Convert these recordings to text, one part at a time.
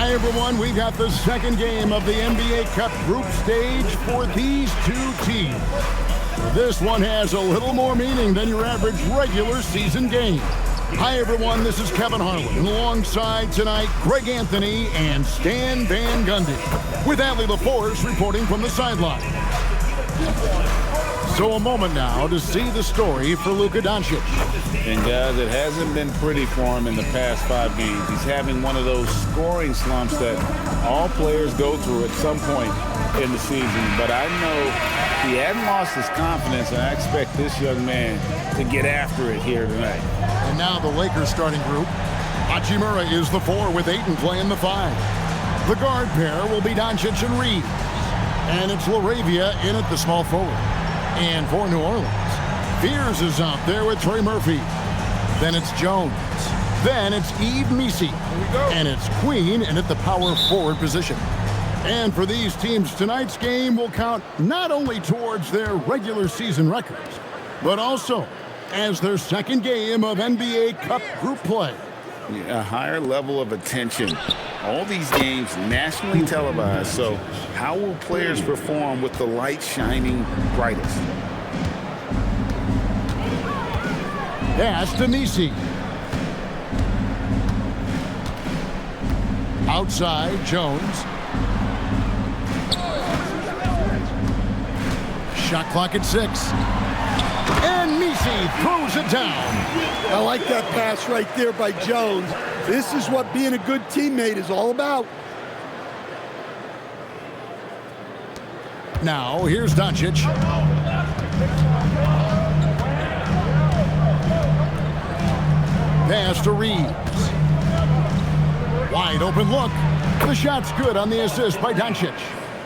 Hi, everyone. We've got the second game of the NBA Cup group stage for these two teams. This one has a little more meaning than your average regular season game. Hi, everyone. This is Kevin Harlan. Alongside tonight, Greg Anthony and Stan Van Gundy, with Allie LaForce reporting from the sideline. So a moment now to see the story for Luka Dončić. And guys, it hasn't been pretty for him in the past 5 games. He's having one of those scoring slumps that all players go through at some point in the season. But I know he hadn't lost his confidence, and I expect this young man to get after it here tonight. And now the Lakers starting group. Hachimura is the 4 with Ayton playing the 5. The guard pair will be Dončić and Reed. And it's LaRavia in at the small forward. And for New Orleans, Fears is out there with Trey Murphy. Then it's Jones. Then it's Yves Missi. And it's Queen in at the power forward position. And for these teams, tonight's game will count not only towards their regular season records, but also as their second game of NBA Cup group play. A higher level of attention. All these games nationally televised, so how will players perform with the light shining brightest? Pass to Missi. Outside, Jones. Shot clock at 6. And Missi throws it down. I like that pass right there by Jones. This is what being a good teammate is all about. Now, here's Dončić. Pass to Reeves. Wide open look. The shot's good on the assist by Dončić.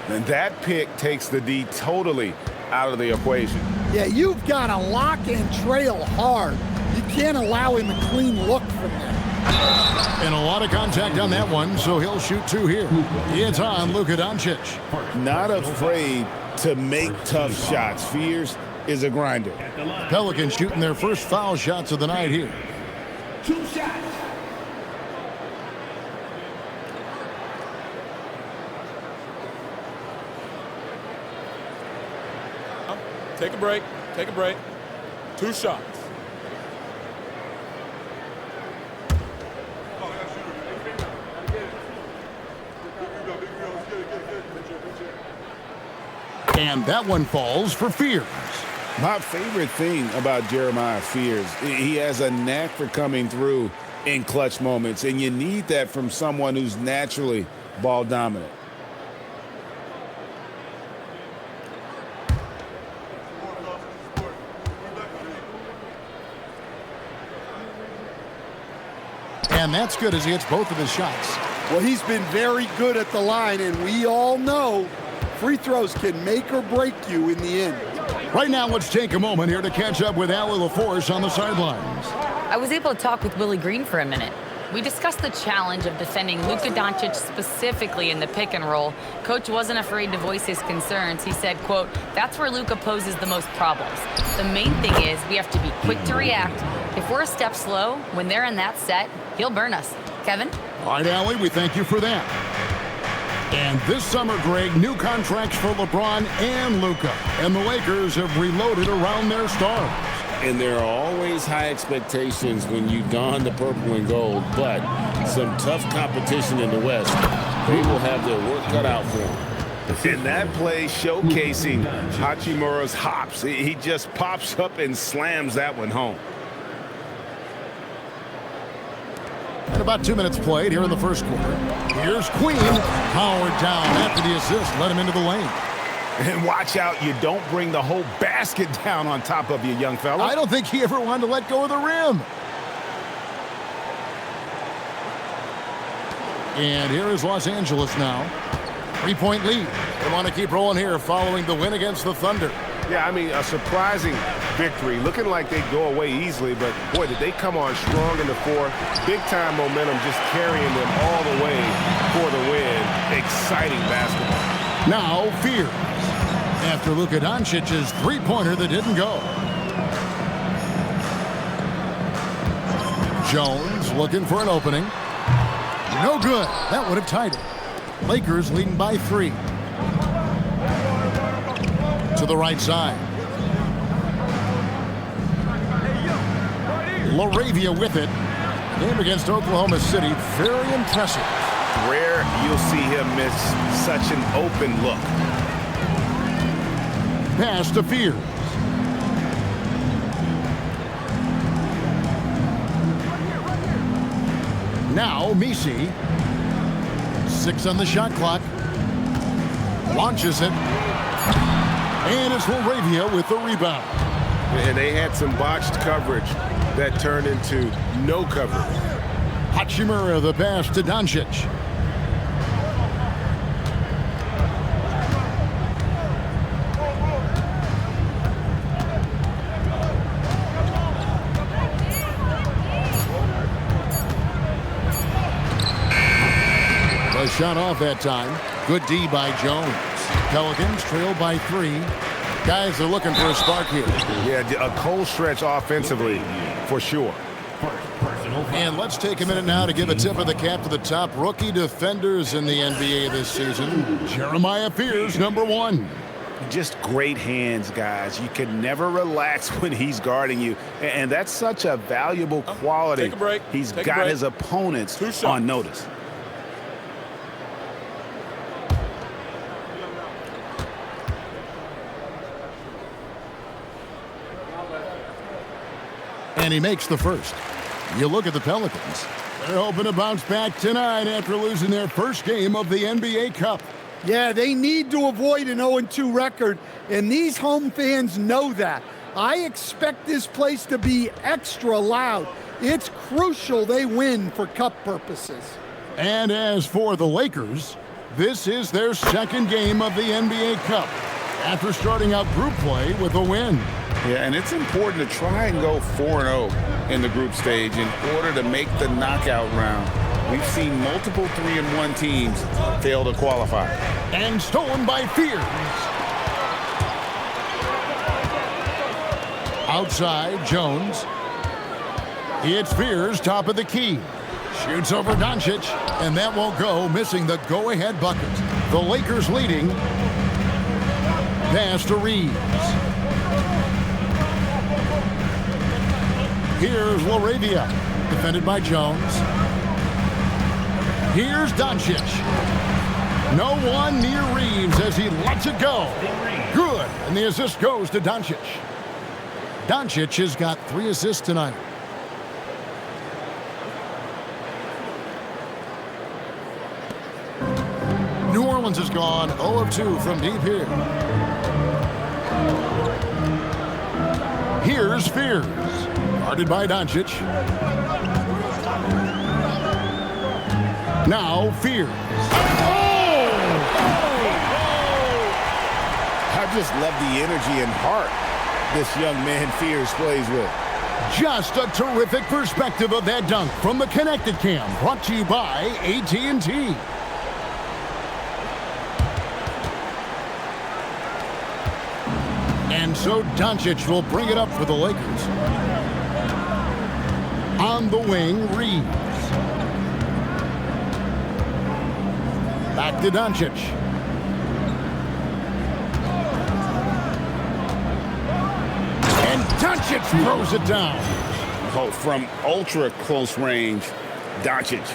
And that pick takes the D totally out of the equation. Yeah, you've got to lock and trail hard. You can't allow him a clean look from there. And a lot of contact on that one, so he'll shoot 2 here. It's on Luka Dončić. Not afraid to make tough shots. Fears is a grinder. Pelicans shooting their first foul shots of the night here. 2 shots. Take a break. Take a break. 2 shots. And that one falls for Fears. My favorite thing about Jeremiah Fears, he has a knack for coming through in clutch moments, and you need that from someone who's naturally ball dominant. And that's good as he hits both of his shots. Well, he's been very good at the line, and we all know free throws can make or break you in the end. Right now, let's take a moment here to catch up with Allie LaForce on the sidelines. I was able to talk with Willie Green for a minute. We discussed the challenge of defending Luka Dončić specifically in the pick and roll. Coach wasn't afraid to voice his concerns. He said, quote, "That's where Luka poses the most problems. The main thing is we have to be quick to react. If we're a step slow, when they're in that set, he'll burn us." Kevin? All right, Allie, we thank you for that. And this summer, Greg, new contracts for LeBron and Luka. And the Lakers have reloaded around their stars. And there are always high expectations when you don the purple and gold, but some tough competition in the West. They will have their work cut out for them. In that play showcasing Hachimura's hops, he just pops up and slams that one home. And about 2 minutes played here in the first quarter. Here's Queen, powered down after the assist, let him into the lane. And watch out, you don't bring the whole basket down on top of you, young fella. I don't think he ever wanted to let go of the rim. And here is Los Angeles now. 3-point lead. They want to keep rolling here following the win against the Thunder. Yeah, I mean, a surprising victory. Looking like they go away easily, but boy, did they come on strong in the fourth. Big-time momentum just carrying them all the way for the win. Exciting basketball. Now, Fears. After Luka Dončić's three-pointer that didn't go. Jones looking for an opening. No good. That would have tied it. Lakers leading by 3. To the right side. LaRavia with it. Game against Oklahoma City. Very impressive. Rare you'll see him miss such an open look. Pass to Fears. Now Misi. 6 on the shot clock. Launches it. And it's LaRavia with the rebound. And they had some botched coverage that turned into no coverage. Hachimura the pass to Dončić. The shot off that time. Good D by Jones. Pelicans trail by 3. Guys are looking for a spark here. Yeah, a cold stretch offensively for sure. And let's take a minute now to give a tip of the cap to the top rookie defenders in the NBA this season. Jeremiah Fears, number 1. Just great hands, guys. You can never relax when he's guarding you. And that's such a valuable quality. Take a break. He's Take a got break. his opponents on notice. And he makes the first. You look at the Pelicans. They're hoping to bounce back tonight after losing their first game of the NBA Cup. Yeah, they need to avoid an 0-2 record, and these home fans know that. I expect this place to be extra loud. It's crucial they win for cup purposes. And as for the Lakers, this is their second game of the NBA Cup after starting out group play with a win. Yeah, and it's important to try and go 4-0 in the group stage in order to make the knockout round. We've seen multiple 3-1 teams fail to qualify. And stolen by Fears. Outside, Jones. It's Fears, top of the key. Shoots over Dončić, and that won't go, missing the go-ahead bucket. The Lakers leading. Pass to Reeves. Here's LaRavia, defended by Jones. Here's Dončić. No one near Reeves as he lets it go. Good, and the assist goes to Dončić. Dončić has got 3 assists tonight. New Orleans has gone 0 of 2 from deep here. Here's Fears. Guarded by Dončić. Now Fears. I just love the energy and heart this young man Fears plays with. Just a terrific perspective of that dunk from the Connected Cam, brought to you by AT&T. And so Dončić will bring it up for the Lakers. On the wing, Reeves. Back to Dončić. And Dončić throws it down. Oh, from ultra close range, Dončić.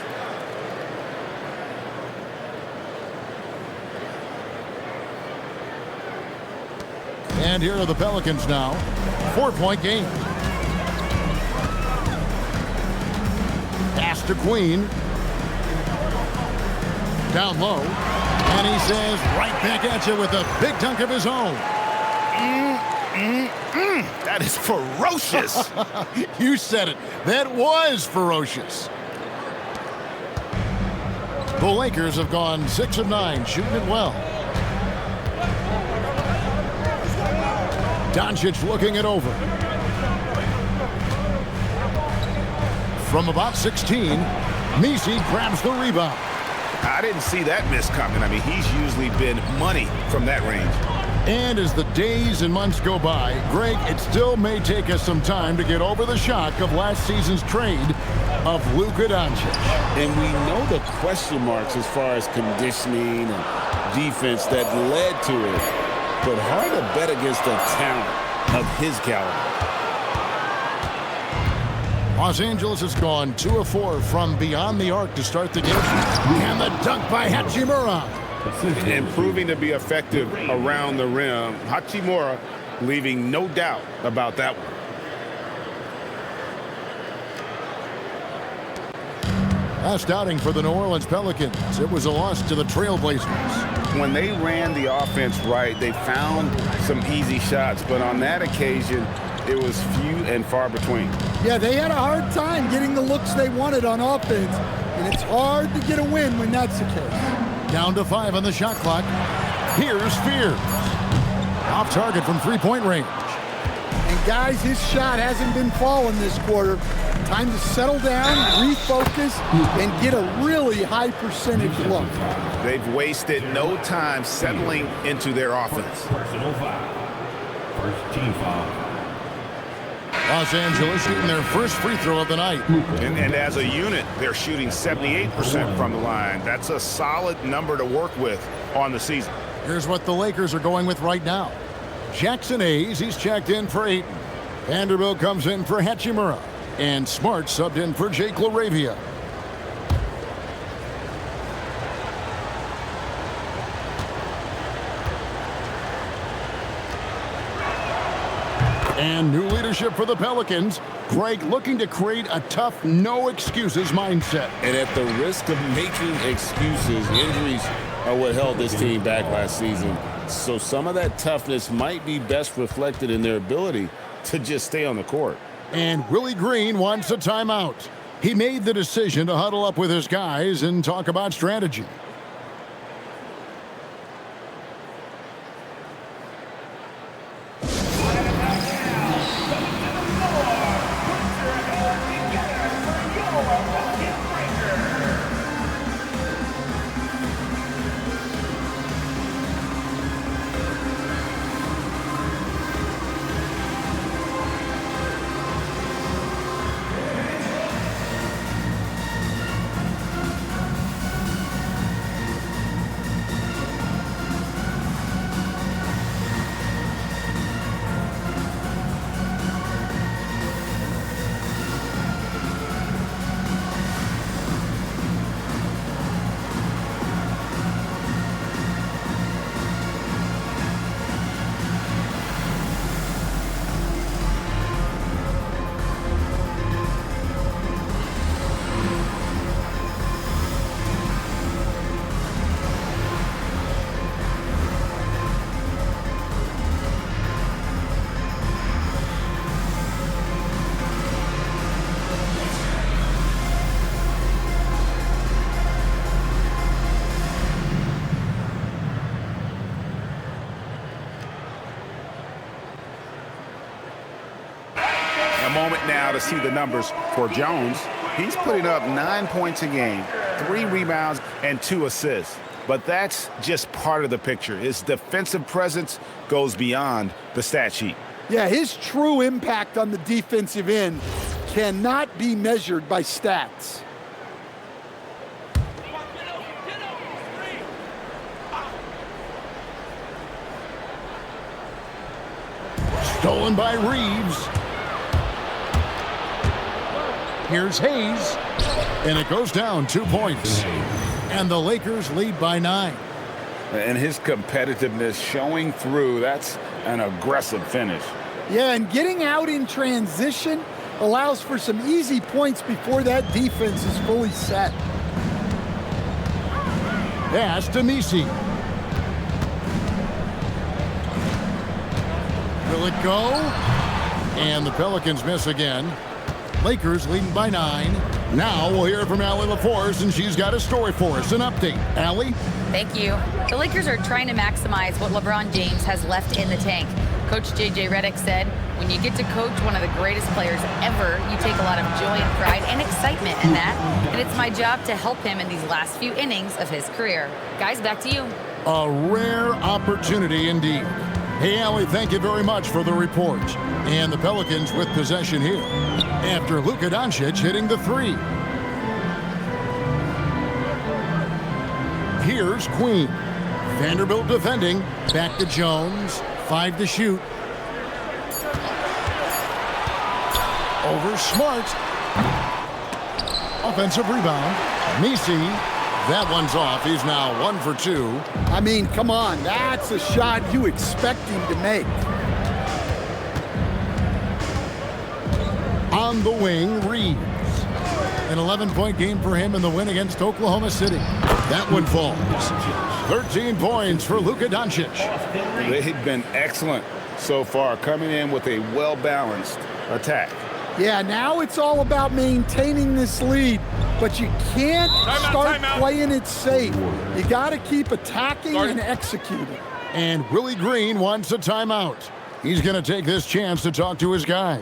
And here are the Pelicans now. 4-point game. Pass to Queen. Down low. And he says, right back at you with a big dunk of his own. That is ferocious. You said it. That was ferocious. The Lakers have gone 6 of 9, shooting it well. Dončić looking it over. From about 16, Misi grabs the rebound. I didn't see that miss coming. I mean, he's usually been money from that range. And as the days and months go by, Greg, it still may take us some time to get over the shock of last season's trade of Luka Dončić. And we know the question marks as far as conditioning and defense that led to it. But hard to bet against the talent of his caliber. Los Angeles has gone 2 of 4 from beyond the arc to start the game. And the dunk by Hachimura. And proving to be effective around the rim. Hachimura leaving no doubt about that one. Last outing for the New Orleans Pelicans. It was a loss to the Trailblazers. When they ran the offense right, they found some easy shots. But on that occasion, it was few and far between. Yeah, they had a hard time getting the looks they wanted on offense. And it's hard to get a win when that's the case. Down to 5 on the shot clock. Here's Spears. Off target from three-point range. And guys, his shot hasn't been falling this quarter. Time to settle down, refocus, and get a really high percentage look. They've wasted no time settling into their offense. Personal foul. First team foul. Los Angeles shooting their first free throw of the night. And as a unit, they're shooting 78% from the line. That's a solid number to work with on the season. Here's what the Lakers are going with right now. Jackson Hayes, he's checked in for Ayton. Vanderbilt comes in for Hachimura. And Smart subbed in for Jake LaRavia. And new leadership for the Pelicans. Greg looking to create a tough, no-excuses mindset. And at the risk of making excuses, injuries are what held this team back last season. So some of that toughness might be best reflected in their ability to just stay on the court. And Willie Green wants a timeout. He made the decision to huddle up with his guys and talk about strategy. Moment now to see the numbers for Jones. He's putting up 9 points a game, 3 rebounds, and 2 assists. But that's just part of the picture. His defensive presence goes beyond the stat sheet. Yeah, his true impact on the defensive end cannot be measured by stats. Stolen by Reeves. Here's Hayes, and it goes down 2 points. And the Lakers lead by 9. And his competitiveness showing through. That's an aggressive finish. Yeah, and getting out in transition allows for some easy points before that defense is fully set. Pass to Nisi. Will it go? And the Pelicans miss again. Lakers leading by 9. Now we'll hear from Allie LaForce, and she's got a story for us. An update. Allie? Thank you. The Lakers are trying to maximize what LeBron James has left in the tank. Coach J.J. Redick said, when you get to coach one of the greatest players ever, you take a lot of joy and pride and excitement in that. And it's my job to help him in these last few innings of his career. Guys, back to you. A rare opportunity indeed. Hey, Allie, thank you very much for the report. And the Pelicans with possession here after Luka Dončić hitting the three. Here's Queen. Vanderbilt defending. Back to Jones. 5 to shoot. Over Smart. Offensive rebound. Messi. That one's off. He's now 1 for 2. I mean, come on. That's a shot you expect him to make. On the wing, Reeves. An 11-point game for him in the win against Oklahoma City. That one falls. 13 points for Luka Dončić. They've been excellent so far, coming in with a well-balanced attack. Yeah, now it's all about maintaining this lead, but you can't start playing it safe. You got to keep attacking and executing. And Willie Green wants a timeout. He's going to take this chance to talk to his guys.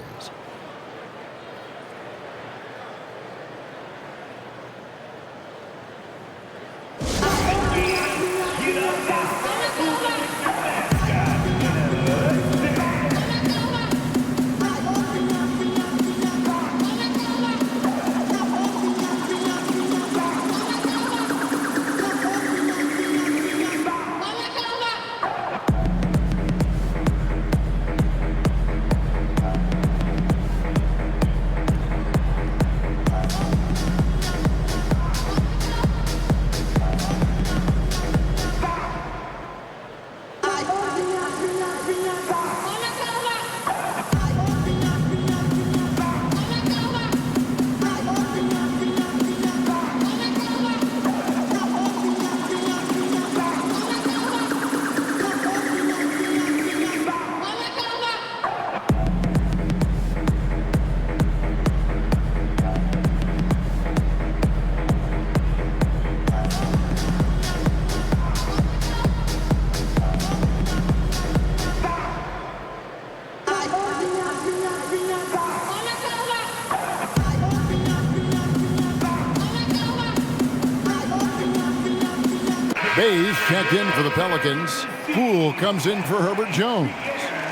Bays checked in for the Pelicans. Poole comes in for Herbert Jones.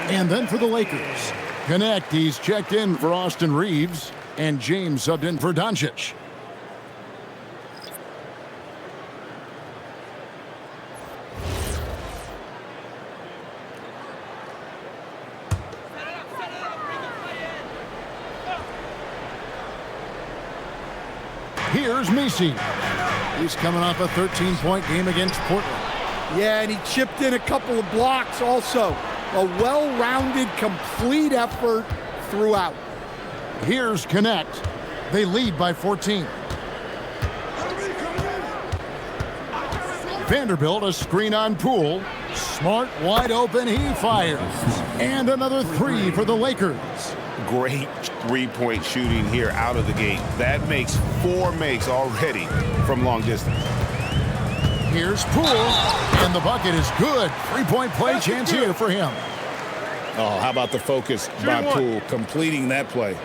And then for the Lakers. Connect, he's checked in for Austin Reeves. And James subbed in for Dončić. Here's Messi. He's coming off a 13-point game against Portland. Yeah, and he chipped in a couple of blocks also. A well-rounded, complete effort throughout. Here's Connect. They lead by 14. Vanderbilt, a screen on Poole. Smart, wide open, he fires. And another three for the Lakers. Great three-point shooting here out of the gate. That makes 4 makes already from long distance. Here's Poole, and the bucket is good. Three-point play chance here for him. Oh, how about the focus by Poole completing that play.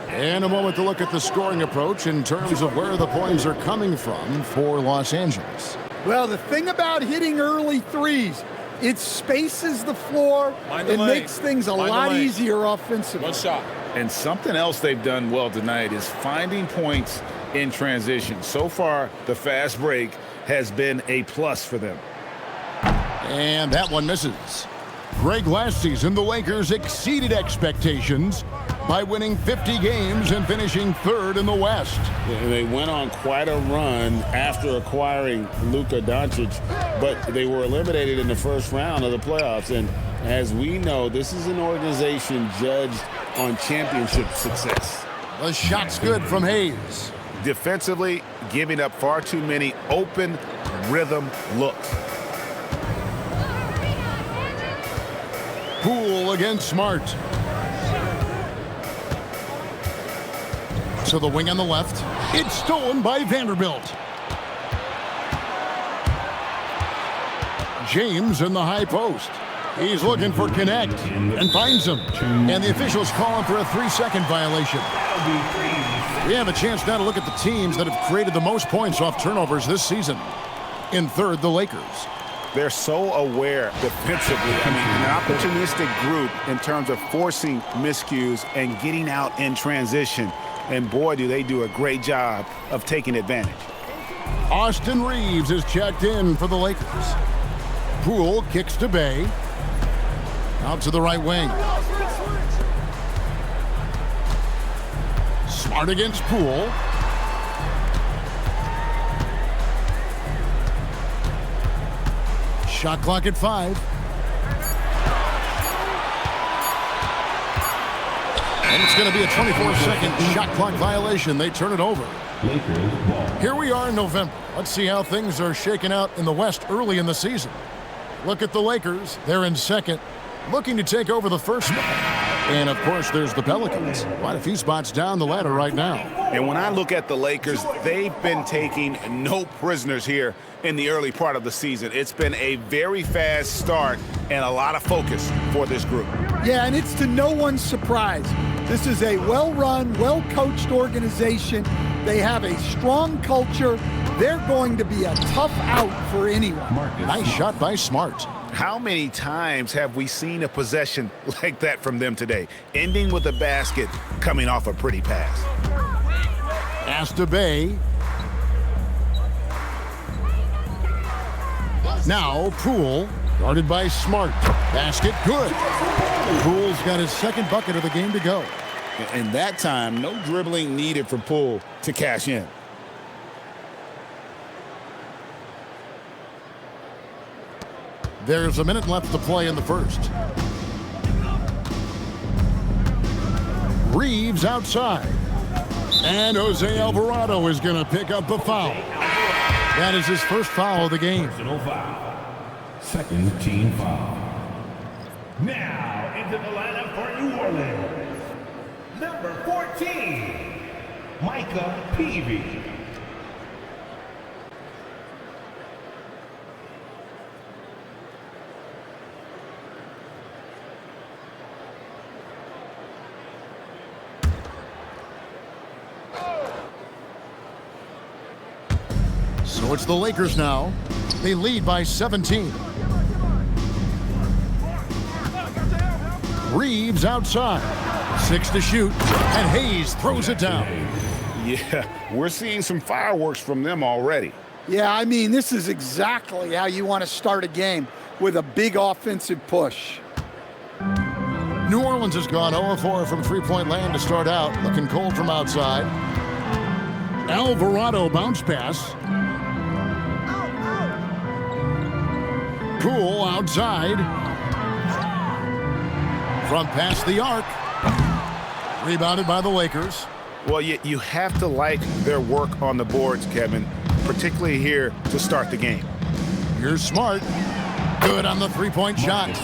And a moment to look at the scoring approach in terms of where the points are coming from for Los Angeles. Well, the thing about hitting early threes, it spaces the floor. It makes things a lot easier offensively. One shot. And something else they've done well tonight is finding points in transition. So far, the fast break has been a plus for them. And that one misses. Greg, last season, the Lakers exceeded expectations by winning 50 games and finishing 3rd in the West. And they went on quite a run after acquiring Luka Dončić, but they were eliminated in the first round of the playoffs. And as we know, this is an organization judged on championship success. The shot's good from Hayes. Defensively, giving up far too many open rhythm looks. Poole against Smart. So the wing on the left. It's stolen by Vanderbilt. James in the high post. He's looking for Connect and finds him. And the officials call him for a 3-second violation. We have a chance now to look at the teams that have created the most points off turnovers this season. In third, the Lakers. They're so aware defensively. I mean, an opportunistic group in terms of forcing miscues and getting out in transition. And boy, do they do a great job of taking advantage. Austin Reeves is checked in for the Lakers. Poole kicks to Bay. Out to the right wing. Smart against Poole. Shot clock at 5. And it's going to be a 24-second shot clock violation. They turn it over. Here we are in November. Let's see how things are shaking out in the West early in the season. Look at the Lakers. They're in second, looking to take over the first spot. And, of course, there's the Pelicans. Quite a few spots down the ladder right now. And when I look at the Lakers, they've been taking no prisoners here in the early part of the season. It's been a very fast start and a lot of focus for this group. Yeah, and it's to no one's surprise. This is a well-run, well-coached organization. They have a strong culture. They're going to be a tough out for anyone. Nice shot by Smart. How many times have we seen a possession like that from them today, ending with a basket coming off a pretty pass? Pass to Bay. Now Poole, guarded by Smart. Basket good. Poole's got his second bucket of the game to go. And that time, no dribbling needed for Poole to cash in. There's a minute left to play in the first. Reeves outside. And Jose Alvarado is going to pick up the foul. That is his first foul of the game. Personal foul. Second team foul. Now into the lineup for New Orleans. Number 14, Micah Peavy. So it's the Lakers now. They lead by 17. Reeves outside. 6 to shoot. And Hayes throws it down. Yeah, we're seeing some fireworks from them already. Yeah, I mean, this is exactly how you want to start a game, with a big offensive push. New Orleans has gone 0-4 from three-point land to start out. Looking cold from outside. Alvarado bounce pass. Poole outside. From past the arc. Rebounded by the Lakers. Well, you have to like their work on the boards, Kevin, particularly here to start the game. Here's Smart. Good on the three-point shot.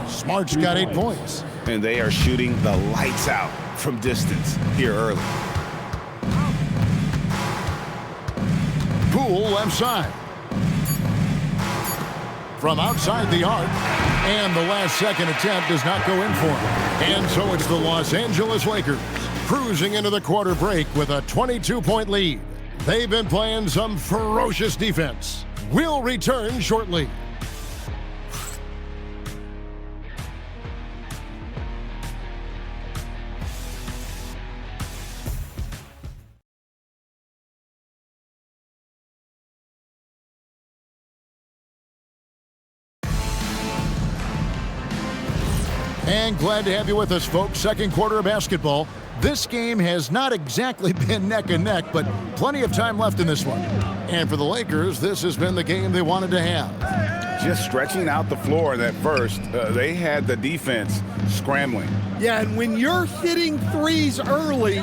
Smart's got 8 points. And they are shooting the lights out from distance here early. Poole left side. From outside the arc. And the last second attempt does not go in for him. And so it's the Los Angeles Lakers cruising into the quarter break with a 22-point lead. They've been playing some ferocious defense. We'll return shortly. And glad to have you with us, folks. Second quarter of basketball. This game has not exactly been neck and neck, but plenty of time left in this one. And for the Lakers, this has been the game they wanted to have. Just stretching out the floor that first, they had the defense scrambling. Yeah, and when you're hitting threes early,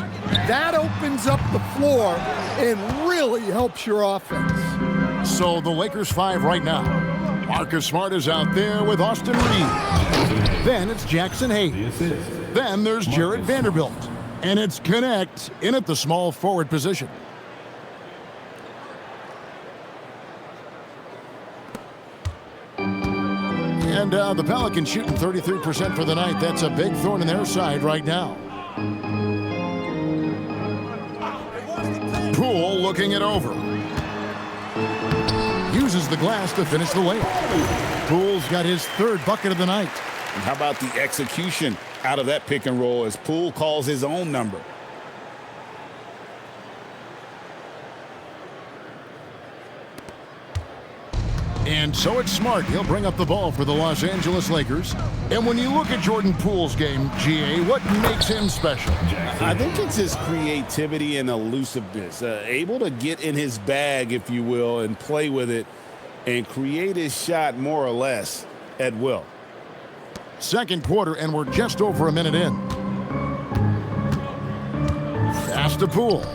that opens up the floor and really helps your offense. So the Lakers 5 right now. Marcus Smart is out there with Austin Reeves. Then it's Jackson Hayes. Then there's Jarrett Vanderbilt. And it's Connect in at the small forward position. And the Pelicans shooting 33% for the night. That's a big thorn in their side right now. Poole looking it over. Uses the glass to finish the layup. Poole's got his third bucket of the night. And how about the execution out of that pick and roll as Poole calls his own number? And so it's Smart. He'll bring up the ball for the Los Angeles Lakers. And when you look at Jordan Poole's game, GA, what makes him special? I think it's his creativity and elusiveness. Able to get in his bag, if you will, and play with it and create his shot more or less at will. Second quarter, and we're just over a minute in. Pass to Poole.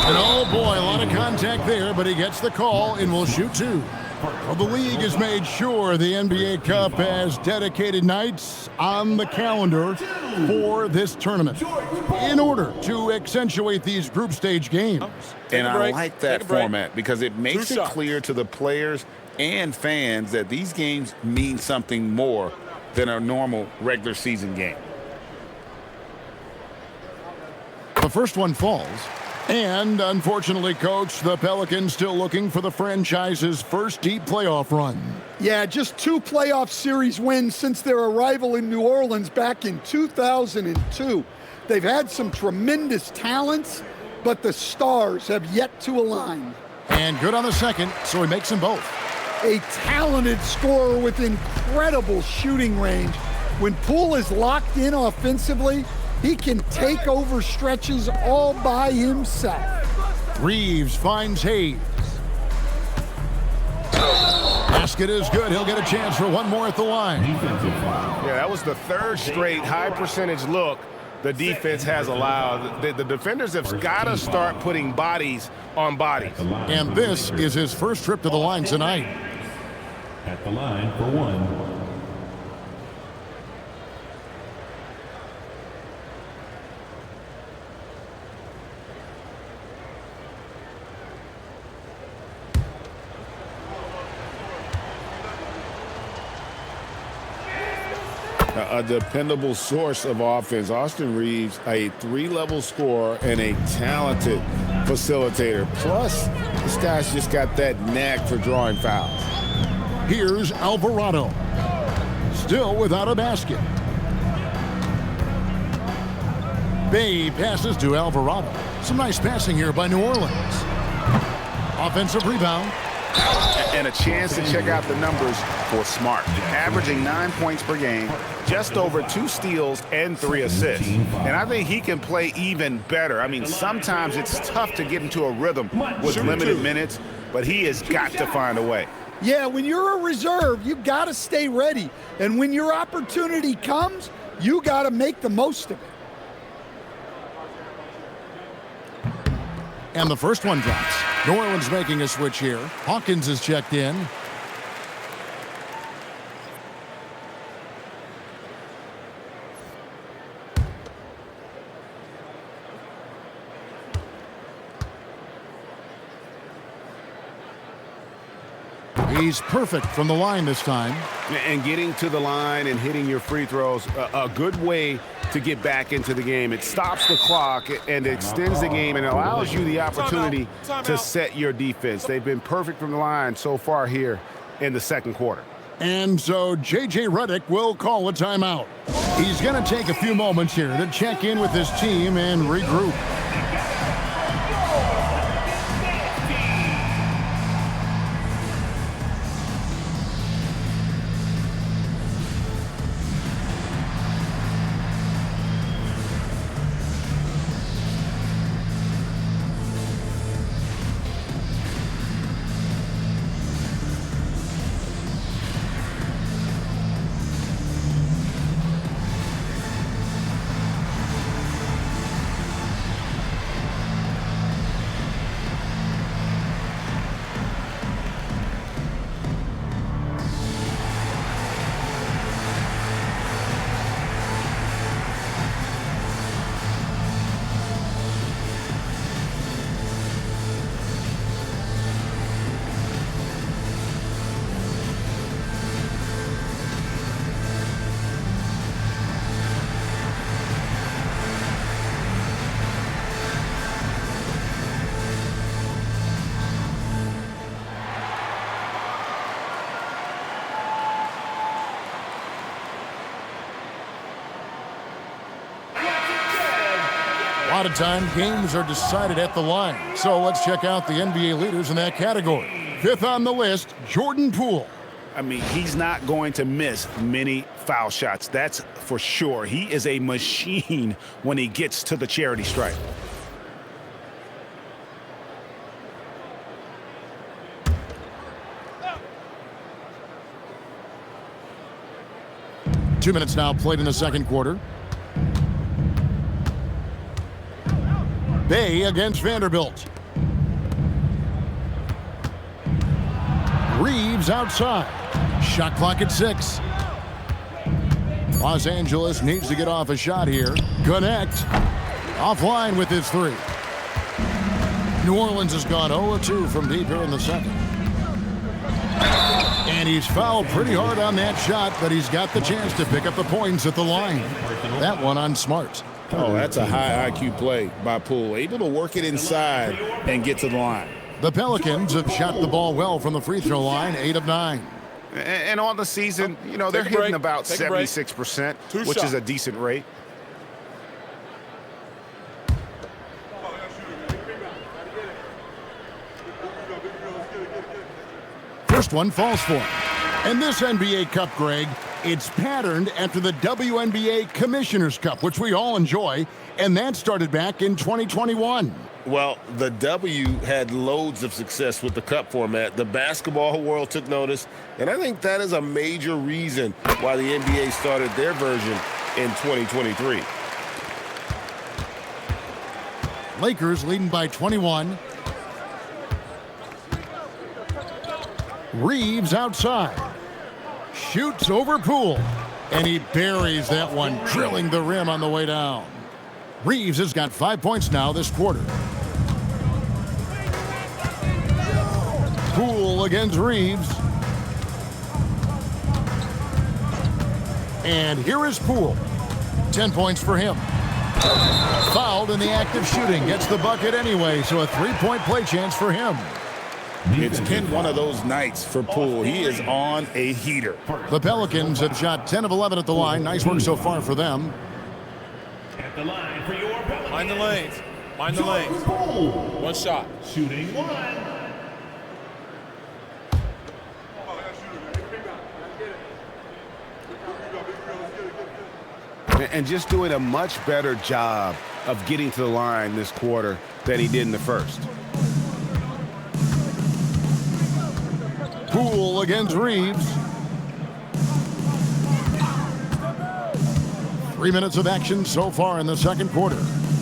And oh boy, a lot of contact there, but he gets the call and will shoot two. Well, the league has made sure the NBA Cup has dedicated nights on the calendar for this tournament in order to accentuate these group stage games. And I like that format because it makes it clear to the players and fans that these games mean something more than a normal regular season game. The first one falls. And unfortunately, Coach, the Pelicans still looking for the franchise's first deep playoff run. Yeah, just 2 playoff series wins since their arrival in New Orleans back in 2002. They've had some tremendous talents, but the stars have yet to align. And good on the second, so he makes them both. A talented scorer with incredible shooting range. When Poole is locked in offensively, he can take over stretches all by himself. Reeves finds Hayes. Basket is good. He'll get a chance for one more at the line. Yeah, that was the third straight high percentage look the defense has allowed. The defenders have got to start putting bodies on bodies. And this is his first trip to the line tonight. At the line for one. A dependable source of offense. Austin Reeves, a 3-level scorer and a talented facilitator. Plus, this guy's just got that knack for drawing fouls. Here's Alvarado. Still without a basket. Bay passes to Alvarado. Some nice passing here by New Orleans. Offensive rebound. And a chance to check out the numbers for Smart. Averaging 9 points per game, just over 2 steals and 3 assists. And I think he can play even better. I mean, sometimes it's tough to get into a rhythm with limited minutes, but he has got to find a way. Yeah, when you're a reserve, you got to stay ready. And when your opportunity comes, you got to make the most of it. And the first one drops. New Orleans making a switch here. Hawkins is checked in. He's perfect from the line this time. And getting to the line and hitting your free throws, a good way to get back into the game. It stops the clock and extends the game and allows you the opportunity to set your defense. They've been perfect from the line so far here in the second quarter. And so J.J. Redick will call a timeout. He's going to take a few moments here to check in with his team and regroup. lot of time, games are decided at the line. So let's check out the NBA leaders in that category. Fifth on the list, Jordan Poole. I mean, he's not going to miss many foul shots. That's for sure. He is a machine when he gets to the charity stripe. Two minutes now played in the second quarter. Bay against Vanderbilt. Reeves outside. Shot clock at 6. Los Angeles needs to get off a shot here. Connect. Offline with his 3. New Orleans has gone 0-2 from deep here in the second. And he's fouled pretty hard on that shot, but he's got the chance to pick up the points at the line. That one on Smart. Oh, that's a high IQ play by Poole. Able to work it inside and get to the line. The Pelicans have shot the ball well from the free throw line, 8 of 9. And on the season, you know, they're hitting about 76%, which is a decent rate. First one falls for him. And this NBA Cup, Greg, it's patterned after the WNBA Commissioner's Cup, which we all enjoy, and that started back in 2021. Well, the W had loads of success with the Cup format. The basketball world took notice, and I think that is a major reason why the NBA started their version in 2023. Lakers leading by 21. Reeves outside. Shoots over Poole. And he buries that one, drilling the rim on the way down. Reeves has got 5 points now this quarter. Poole against Reeves. And here is Poole. 10 points for him. Fouled in the act of shooting. Gets the bucket anyway, so a 3-point play chance for him. It's been one of those nights for Poole. He is on a heater. The Pelicans have shot 10 of 11 at the line. Nice work so far for them. At the line for your Pelicans. Mind the lanes. Mind the lanes. One shot. Shooting 1. And just doing a much better job of getting to the line this quarter than he did in the first. Poole against Reeves. 3 minutes of action so far in the second quarter.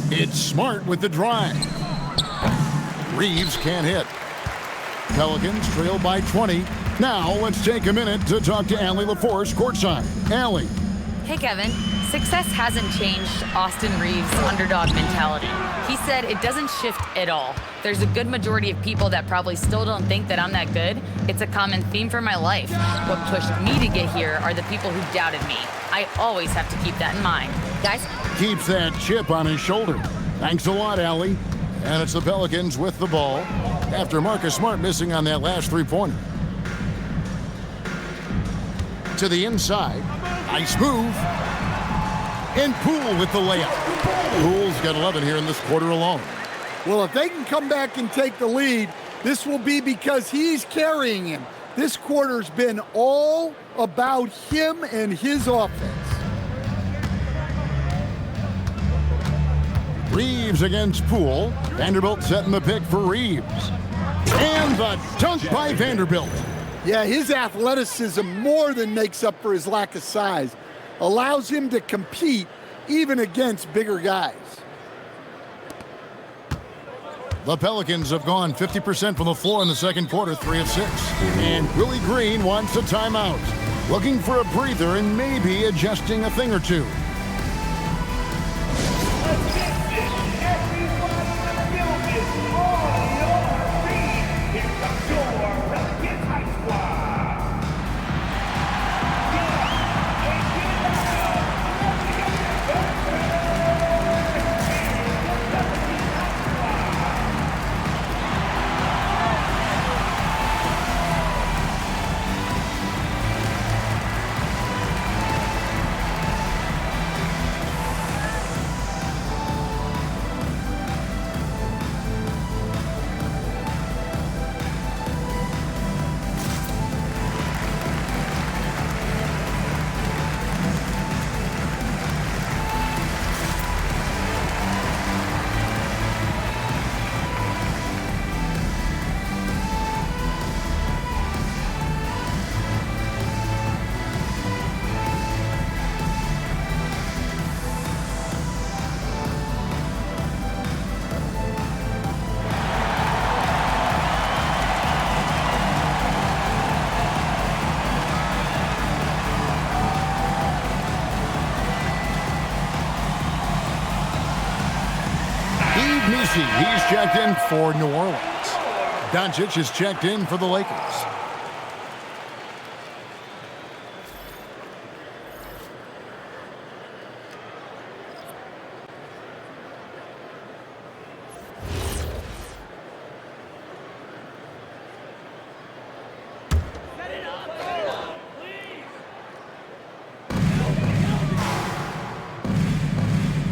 It's Smart with the drive. Reeves can't hit. Pelicans trail by 20. Now let's take a minute to talk to Allie LaForce courtside. Allie. Hey, Kevin. Success hasn't changed Austin Reeves' underdog mentality. He said it doesn't shift at all. There's a good majority of people that probably still don't think that I'm that good. It's a common theme for my life. What pushed me to get here are the people who doubted me. I always have to keep that in mind. Guys? Keeps that chip on his shoulder. Thanks a lot, Allie. And it's the Pelicans with the ball after Marcus Smart missing on that last three-pointer. To the inside. Nice move. And Poole with the layup. Poole's got 11 here in this quarter alone. Well, if they can come back and take the lead, this will be because he's carrying him. This quarter's been all about him and his offense. Reeves against Poole. Vanderbilt setting the pick for Reeves. And the dunk by Vanderbilt. Yeah, his athleticism more than makes up for his lack of size. Allows him to compete even against bigger guys. The Pelicans have gone 50% from the floor in the second quarter, 3 of 6. And Willie Green wants a timeout. Looking for a breather and maybe adjusting a thing or two. Messi, he's checked in for New Orleans. Dončić is checked in for the Lakers.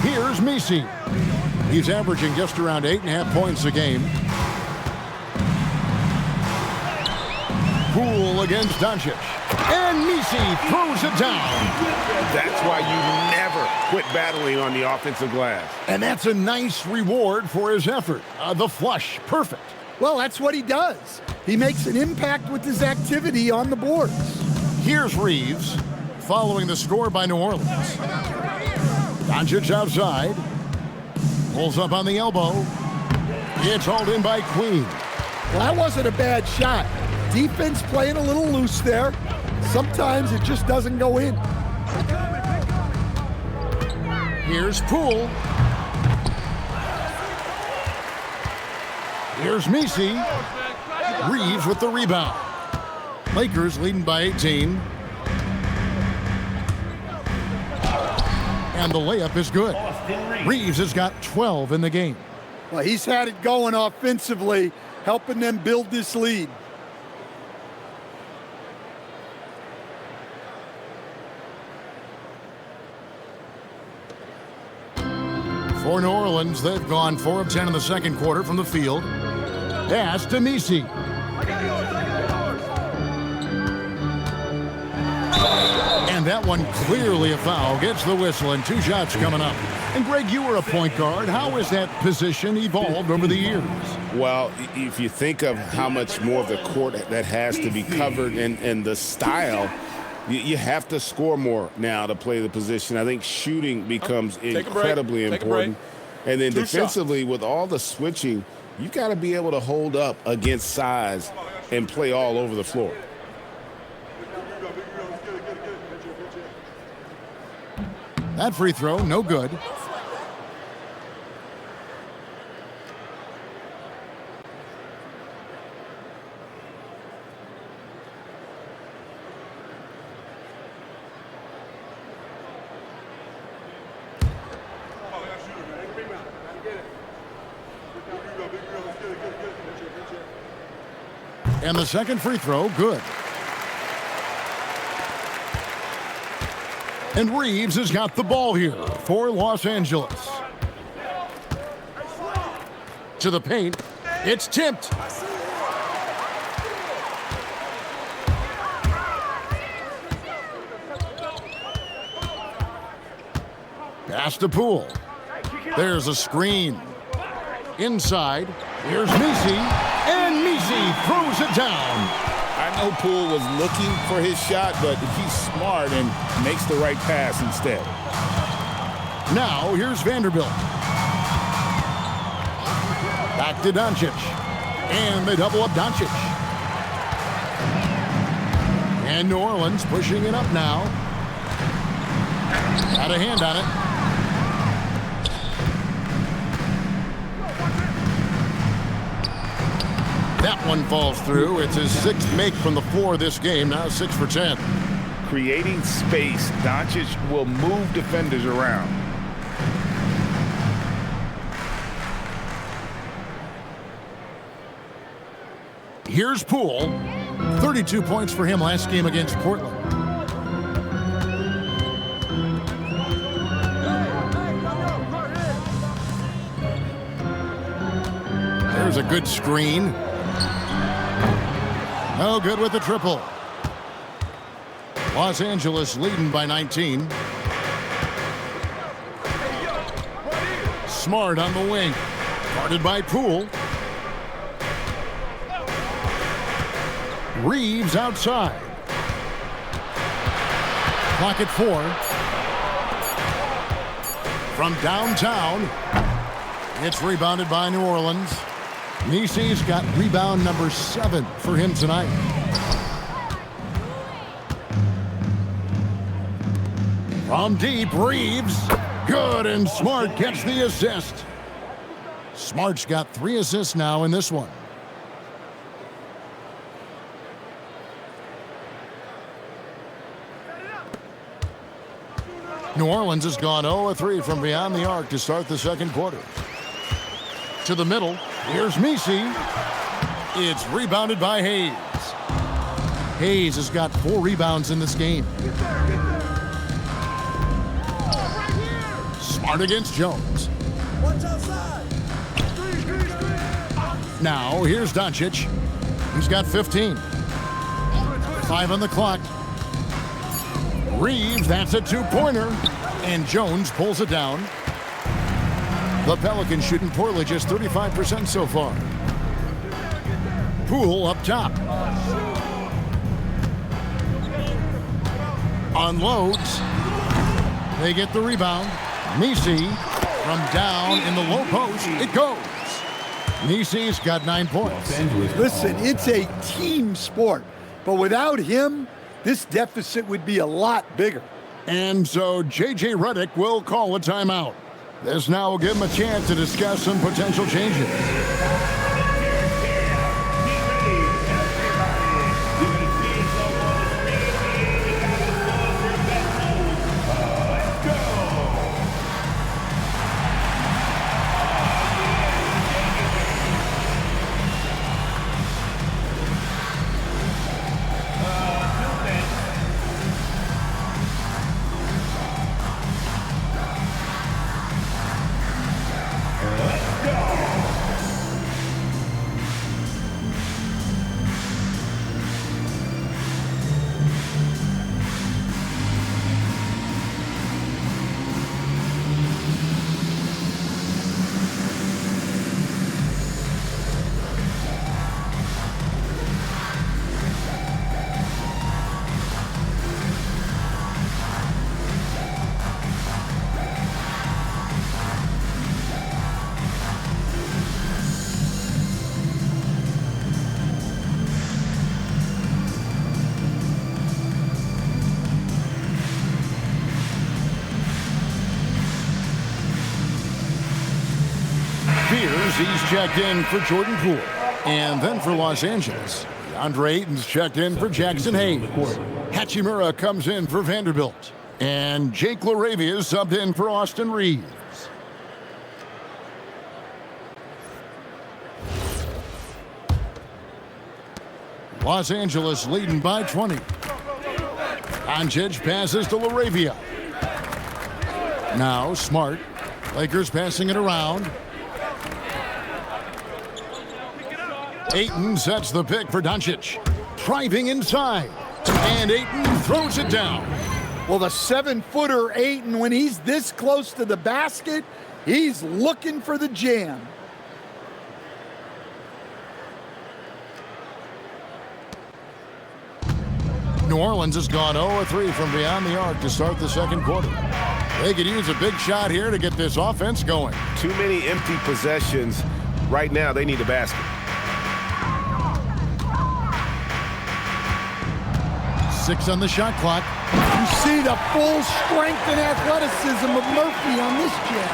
Here's Messi. He's averaging just around 8.5 points a game. Poole against Dončić. And Messi throws it down. That's why you never quit battling on the offensive glass. And that's a nice reward for his effort. The flush, perfect. Well, that's what he does. He makes an impact with his activity on the boards. Here's Reeves following the score by New Orleans. Dončić outside. Pulls up on the elbow. It's hauled in by Queen. Well, that wasn't a bad shot. Defense playing a little loose there. Sometimes it just doesn't go in. Here's Poole. Here's Messi. Reeves with the rebound. Lakers leading by 18. And the layup is good. Reeves has got 12 in the game. Well, he's had it going offensively, helping them build this lead. For New Orleans, they've gone 4 of 10 in the second quarter from the field. Pass to Messi. And that one clearly a foul. Gets the whistle and 2 shots coming up. And Greg, you were a point guard. How has that position evolved over the years? Well, if you think of how much more of the court that has to be covered and the style, you have to score more now to play the position. I think shooting becomes incredibly important. And then defensively, with all the switching, you got to be able to hold up against size and play all over the floor. That free throw, no good. And the second free throw, good. And Reeves has got the ball here for Los Angeles. To the paint. It's tipped. Pass to Poole. There's a screen. Inside. Here's Messi. And Messi throws it down. I know Poole was looking for his shot, but he's smart and makes the right pass instead. Now, here's Vanderbilt. Back to Dončić. And they double up Dončić. And New Orleans pushing it up now. Got a hand on it. That one falls through. It's his 6th make from the floor this game. Now 6 for 10. Creating space, Dončić will move defenders around. Here's Poole. 32 points for him last game against Portland. There's a good screen. No good with the triple. Los Angeles leading by 19. Smart on the wing. Guarded by Poole. Reeves outside. Clock at 4. From downtown. It's rebounded by New Orleans. Messi's got rebound number 7 for him tonight. From deep, Reeves. Good, and Smart gets the assist. Smart's got 3 assists now in this one. New Orleans has gone 0-3 from beyond the arc to start the second quarter. To the middle, here's Misi. It's rebounded by Hayes. Hayes has got 4 rebounds in this game. Smart against Jones. Now, here's Dončić. He's got 15. 5 on the clock. Reeves, that's a 2-pointer. And Jones pulls it down. The Pelicans shooting poorly, just 35% so far. Poole up top. Unloads. They get the rebound. Misi from down in the low post. It goes. Misi's got 9 points. Listen, it's a team sport. But without him, this deficit would be a lot bigger. And so J.J. Redick will call a timeout. This now will give him a chance to discuss some potential changes. He's checked in for Jordan Poole. And then for Los Angeles, DeAndre Ayton's checked in for Jackson Hayes. Hachimura comes in for Vanderbilt. And Jake LaRavia is subbed in for Austin Reeves. Los Angeles leading by 20. Dončić passes to LaRavia. Now Smart. Lakers passing it around. Ayton sets the pick for Dončić. Driving inside. And Ayton throws it down. Well, the 7-footer Ayton, when he's this close to the basket, he's looking for the jam. New Orleans has gone 0-3 from beyond the arc to start the second quarter. They could use a big shot here to get this offense going. Too many empty possessions. Right now, they need a basket. 6 on the shot clock. You see the full strength and athleticism of Murphy on this jam.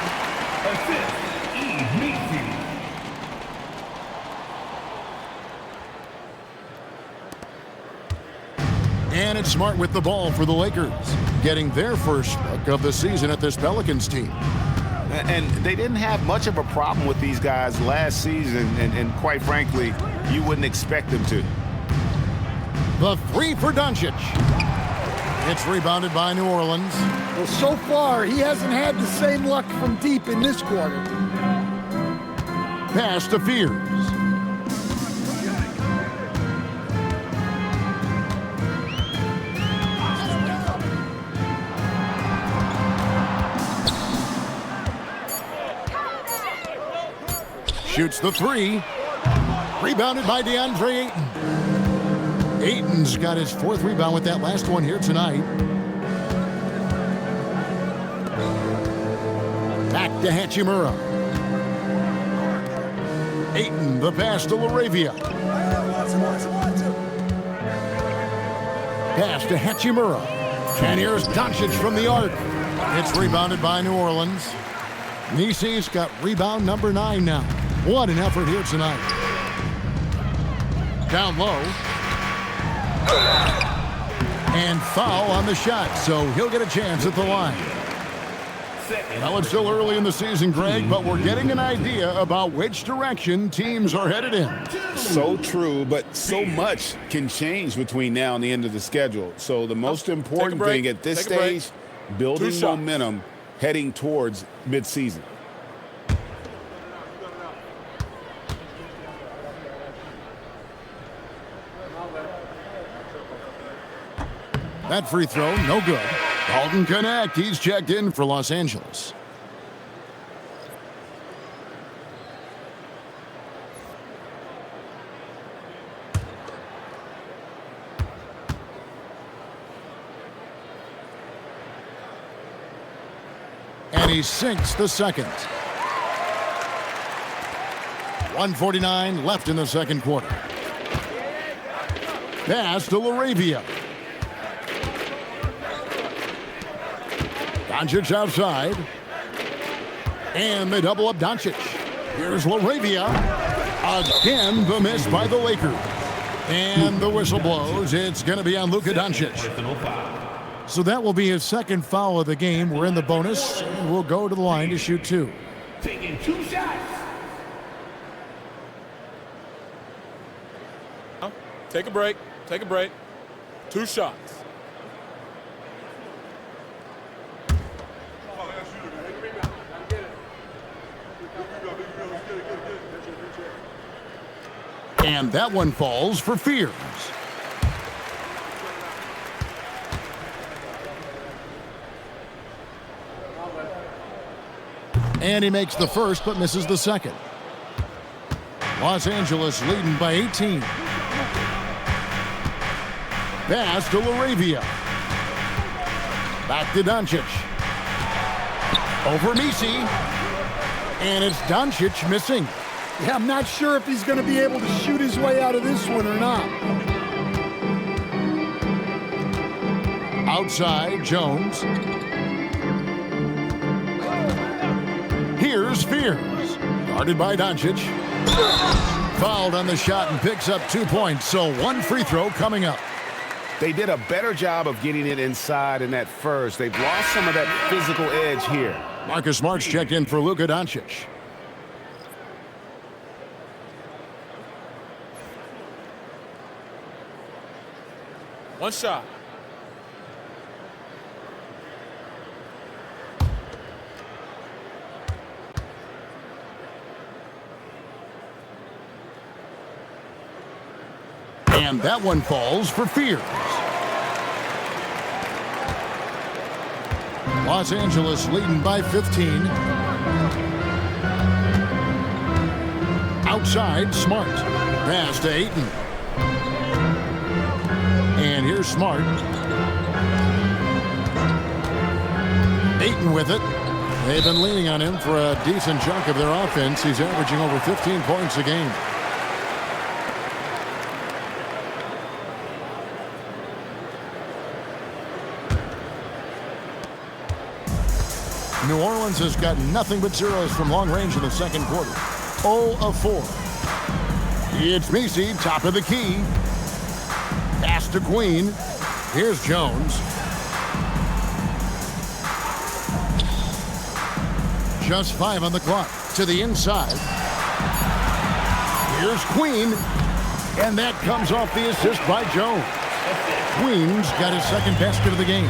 And it's Smart with the ball for the Lakers, getting their first look of the season at this Pelicans team. And they didn't have much of a problem with these guys last season, and quite frankly, you wouldn't expect them to. The 3 for Dončić. It's rebounded by New Orleans. Well, so far, he hasn't had the same luck from deep in this quarter. Pass to Fears. Shoots the 3. Rebounded by DeAndre Ayton. Ayton's got his 4th rebound with that last one here tonight. Back to Hachimura. Ayton, the pass to LaRavia. Pass to Hachimura. And here's Dončić from the arc. It's rebounded by New Orleans. Misi's got rebound number 9 now. What an effort here tonight. Down low. And foul on the shot, so he'll get a chance at the line. Well, it's still early in the season, Greg, but we're getting an idea about which direction teams are headed in. So true, but so much can change between now and the end of the schedule. So the most important thing at this stage, building momentum heading towards midseason. That free throw, no good. Dalton Connect, he's checked in for Los Angeles. And he sinks the second. 1:49 left in the second quarter. Pass to LaRavia. Dončić outside. And they double up Dončić. Here's LaRavia. Again, the miss by the Lakers. And the whistle blows. It's going to be on Luka Dončić. So that will be his second foul of the game. We're in the bonus. And we'll go to the line to shoot two. Taking 2 shots. Take a break. Take a break. 2 shots. And that one falls for Fears. And he makes the first but misses the second. Los Angeles leading by 18. Pass to LaRavia. Back to Dončić. Over Misi. And it's Dončić missing. Yeah, I'm not sure if he's going to be able to shoot his way out of this one or not. Outside, Jones. Here's Fears. Guarded by Dončić. Fouled on the shot and picks up 2 points, so one free throw coming up. They did a better job of getting it inside in that first. They've lost some of that physical edge here. Marcus Smart's checked in for Luka Dončić. One shot. And that one falls for Fears. Los Angeles leading by 15. Outside, Smart. Pass to Ayton. And here's Smart. Ayton with it. They've been leaning on him for a decent chunk of their offense. He's averaging over 15 points a game. New Orleans has got nothing but zeros from long range in the second quarter. 0 of 4. It's Misi, top of the key. Pass to Queen. Here's Jones. Just 5 on the clock. To the inside. Here's Queen. And that comes off the assist by Jones. Queen's got his second basket of the game.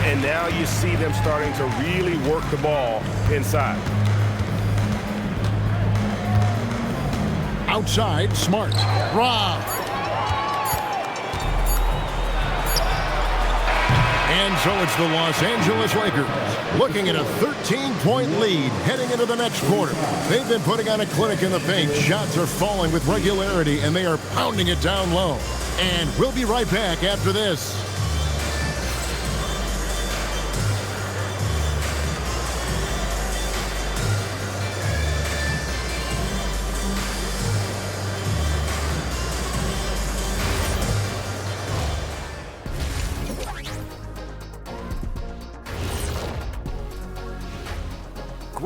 And now you see them starting to really work the ball inside. Outside, Smart. Rob. And so it's the Los Angeles Lakers looking at a 13-point lead heading into the next quarter. They've been putting on a clinic in the paint. Shots are falling with regularity, and they are pounding it down low. And we'll be right back after this.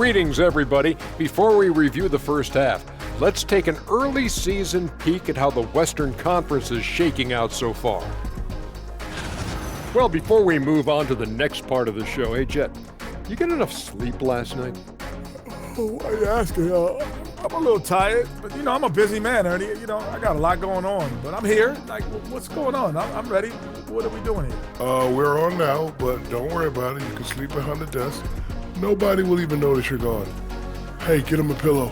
Greetings, everybody. Before we review the first half, let's take an early season peek at how the Western Conference is shaking out so far. Well, before we move on to the next part of the show, hey, Jet, you get enough sleep last night? Oh, why are you asking? I'm a little tired, but, I'm a busy man, Ernie. I got a lot going on, but I'm here. Like, what's going on? I'm ready. What are we doing here? We're on now, but don't worry about it. You can sleep behind the desk. Nobody will even notice you're gone. Hey, get him a pillow.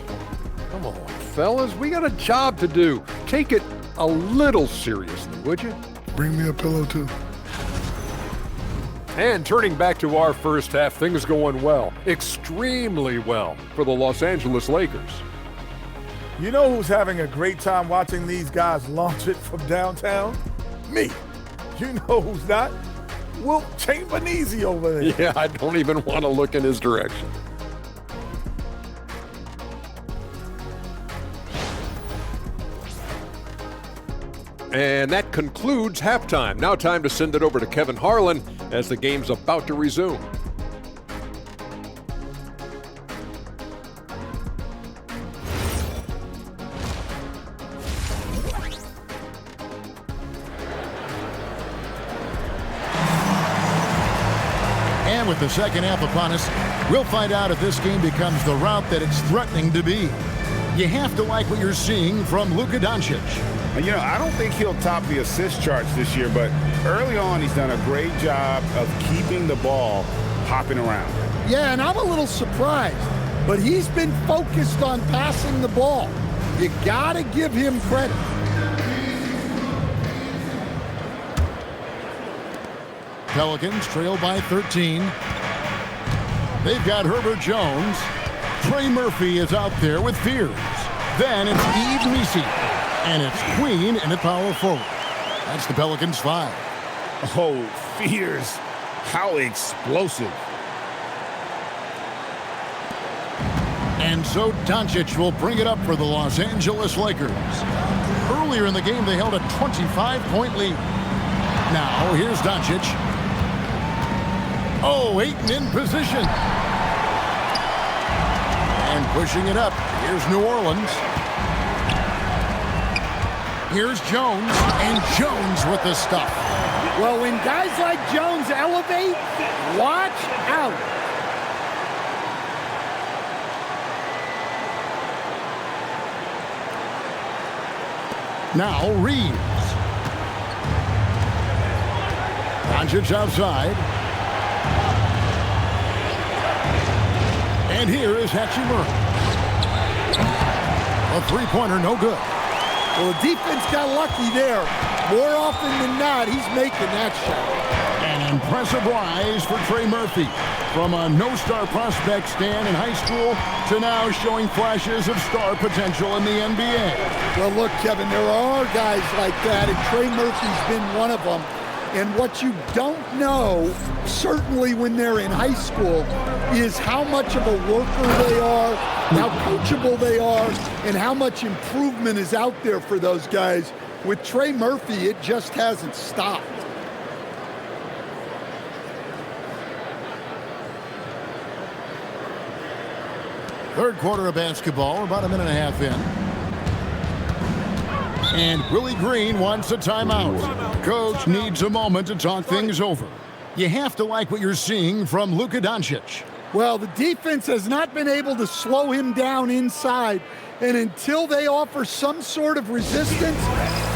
Come on, fellas. We got a job to do. Take it a little seriously, would you? Bring me a pillow, too. And turning back to our first half, things going well, extremely well for the Los Angeles Lakers. You know who's having a great time watching these guys launch it from downtown? Me. You know who's not? Wilt Chamberlain over there. Yeah, I don't even want to look in his direction. And that concludes halftime. Now time to send it over to Kevin Harlan as the game's about to resume. And with the second half upon us, we'll find out if this game becomes the route that it's threatening to be. You have to like what you're seeing from Luka Dončić. I don't think he'll top the assist charts this year, but early on he's done a great job of keeping the ball hopping around. Yeah, and I'm a little surprised, but he's been focused on passing the ball. You gotta give him credit. Pelicans trail by 13. They've got Herbert Jones. Trey Murphy is out there with Fears. Then it's Eve Reese. And it's Queen in at power forward. That's the Pelicans 5. Oh, Fears. How explosive. And so Dončić will bring it up for the Los Angeles Lakers. Earlier in the game, they held a 25-point lead. Now, here's Dončić. Oh, Ayton in position. And pushing it up. Here's New Orleans. Here's Jones, and Jones with the stuff. Well, when guys like Jones elevate, watch out. Now Reeves. Dončić outside. And here is Hachimura. A three-pointer, no good. Well, the defense got lucky there. More often than not, he's making that shot. An impressive rise for Trey Murphy. From a no-star prospect stand in high school to now showing flashes of star potential in the NBA. Well, look, Kevin, there are guys like that, and Trey Murphy's been one of them. And what you don't know, certainly when they're in high school, is how much of a worker they are, how coachable they are, and how much improvement is out there for those guys. With Trey Murphy, it just hasn't stopped. Third quarter of basketball, about a minute and a half in. And Willie Green wants a timeout. Coach needs a moment to talk things over. You have to like what you're seeing from Luka Dončić. Well, the defense has not been able to slow him down inside. And until they offer some sort of resistance,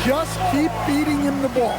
just keep feeding him the ball.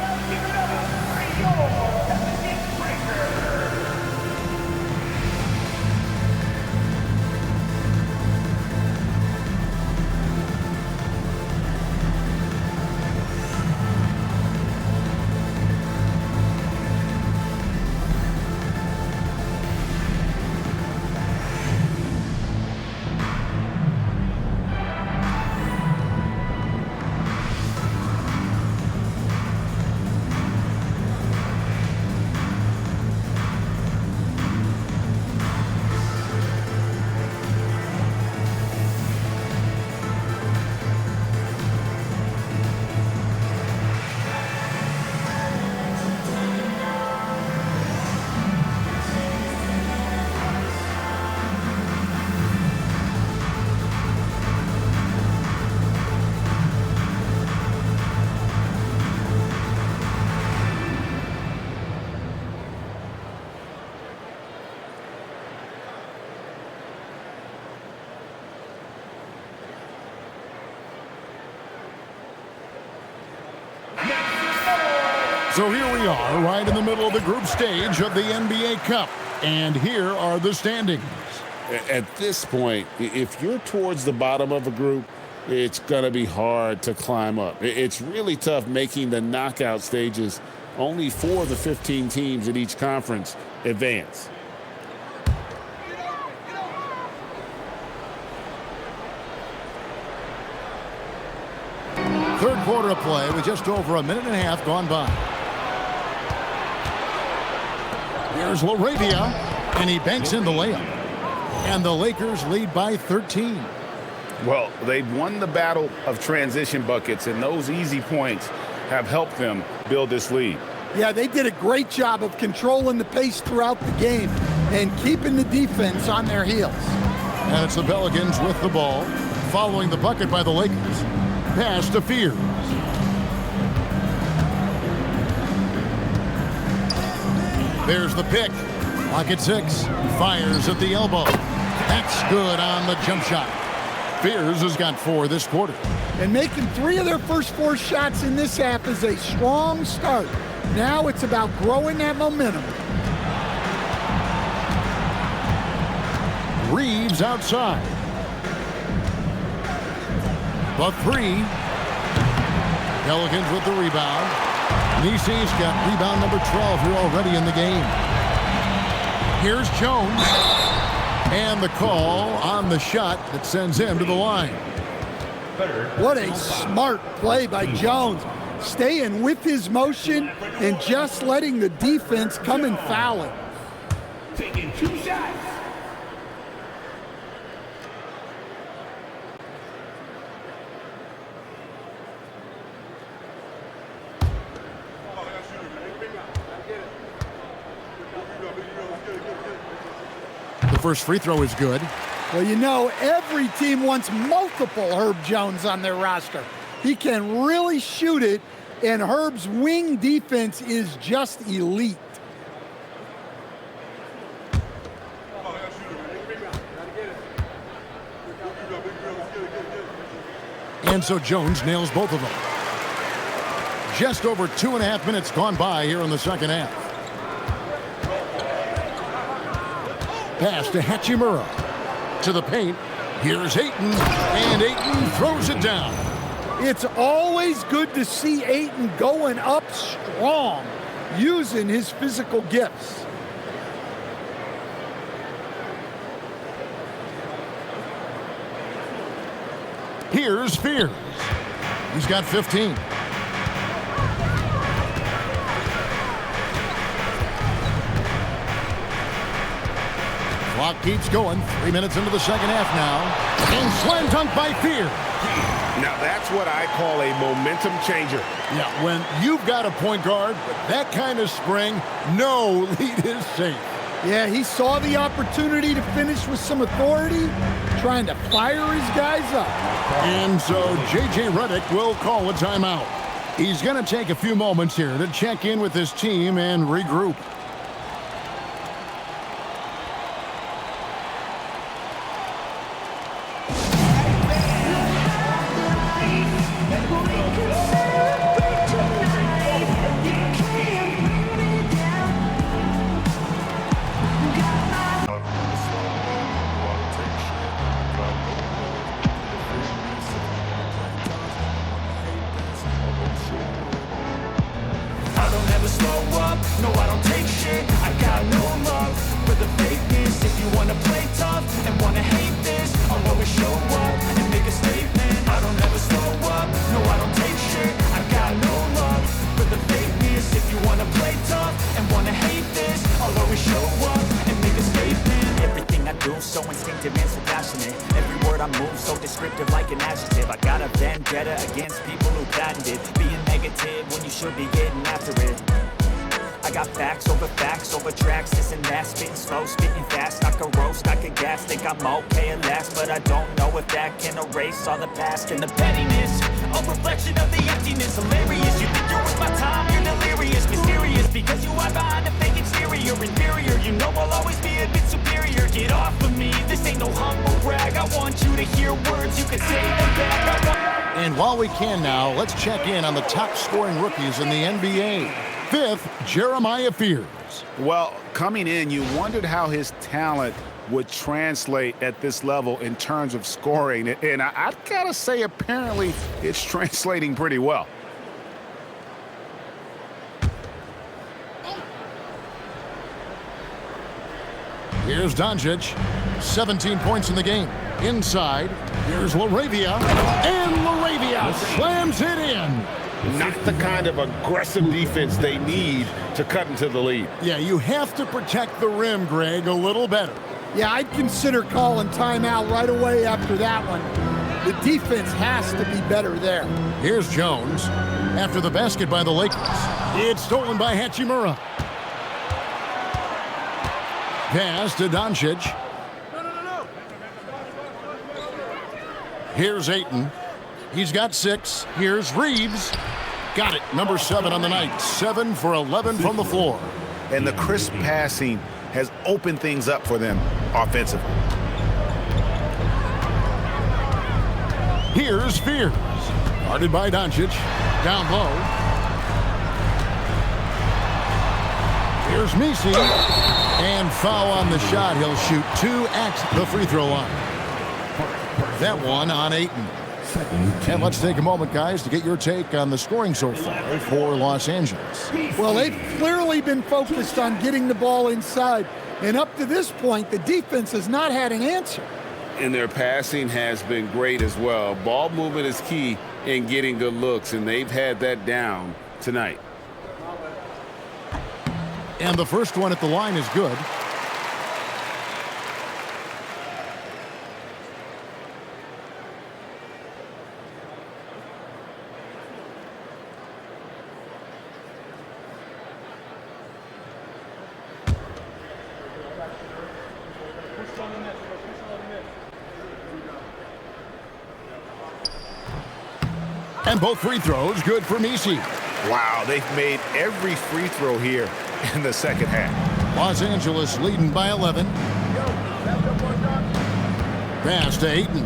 So here we are, right in the middle of the group stage of the NBA Cup. And here are the standings. At this point, if you're towards the bottom of a group, it's going to be hard to climb up. It's really tough making the knockout stages. Only 4 of the 15 teams in each conference advance. Third quarter of play with just over a minute and a half gone by. Here's LaRavia, and he banks in the layup. And the Lakers lead by 13. Well, they've won the battle of transition buckets, and those easy points have helped them build this lead. Yeah, they did a great job of controlling the pace throughout the game and keeping the defense on their heels. And it's the Pelicans with the ball, following the bucket by the Lakers. Pass to Fears. There's the pick. Lock at 6. Fires at the elbow. That's good on the jump shot. Fears has got 4 this quarter. And making 3 of their first 4 shots in this half is a strong start. Now it's about growing that momentum. Reeves outside. The 3. Pelicans with the rebound. Nisi's got rebound number 12 here already in the game. Here's Jones. And the call on the shot that sends him to the line. What a smart play by Jones. Staying with his motion and just letting the defense come and foul it. Taking 2 shots. The first free throw is good. Well, you know, every team wants multiple Herb Jones on their roster. He can really shoot it, and Herb's wing defense is just elite. And so Jones nails both of them. Just over 2.5 minutes gone by here in the second half. Pass to Hachimura. To the paint. Here's Ayton. And Ayton throws it down. It's always good to see Ayton going up strong, using his physical gifts. Here's Fears. He's got 15. Clock keeps going. 3 minutes into the second half now. And slam dunk by Fears. Now that's what I call a momentum changer. Yeah, when you've got a point guard with that kind of spring, no lead is safe. Yeah, he saw the opportunity to finish with some authority, trying to fire his guys up. And so J.J. Redick will call a timeout. He's going to take a few moments here to check in with his team and regroup. All the past and the pettiness, a reflection of the emptiness. Hilarious, you think you're worth my time, you're delirious, mysterious, because you are behind a fake exterior, inferior. You know I'll always be a bit superior. Get off of me, this ain't no humble brag. I want you to hear words, you can say them back. And while we can now, let's check in on the top scoring rookies in the NBA. Fifth, Jeremiah Fears. Well, coming in, you wondered how his talent would translate at this level in terms of scoring. And I've got to say, apparently, it's translating pretty well. Here's Dončić, 17 points in the game. Inside, here's LaRavia, and LaRavia slams it in. Not the kind of aggressive defense they need to cut into the lead. Yeah, you have to protect the rim, Greg, a little better. Yeah, I'd consider calling timeout right away after that one. The defense has to be better there. Here's Jones after the basket by the Lakers. It's stolen by Hachimura. Pass to Dončić. Here's Ayton. He's got 6. Here's Reeves. Got it. Number 7 on the night. 7 for 11 from the floor. And the crisp passing has opened things up for them offensively. Here's Fears. Guarded by Dončić. Down low. Here's Messi. And foul on the shot. He'll shoot 2 at the free throw line. That one on Ayton. And let's take a moment, guys, to get your take on the scoring so far for Los Angeles. Well, they've clearly been focused on getting the ball inside. And up to this point, the defense has not had an answer. And their passing has been great as well. Ball movement is key in getting good looks, and they've had that down tonight. And the first one at the line is good. And both free throws good for Messi. Wow, they've made every free throw here in the second half. Los Angeles leading by 11. Pass to Ayton.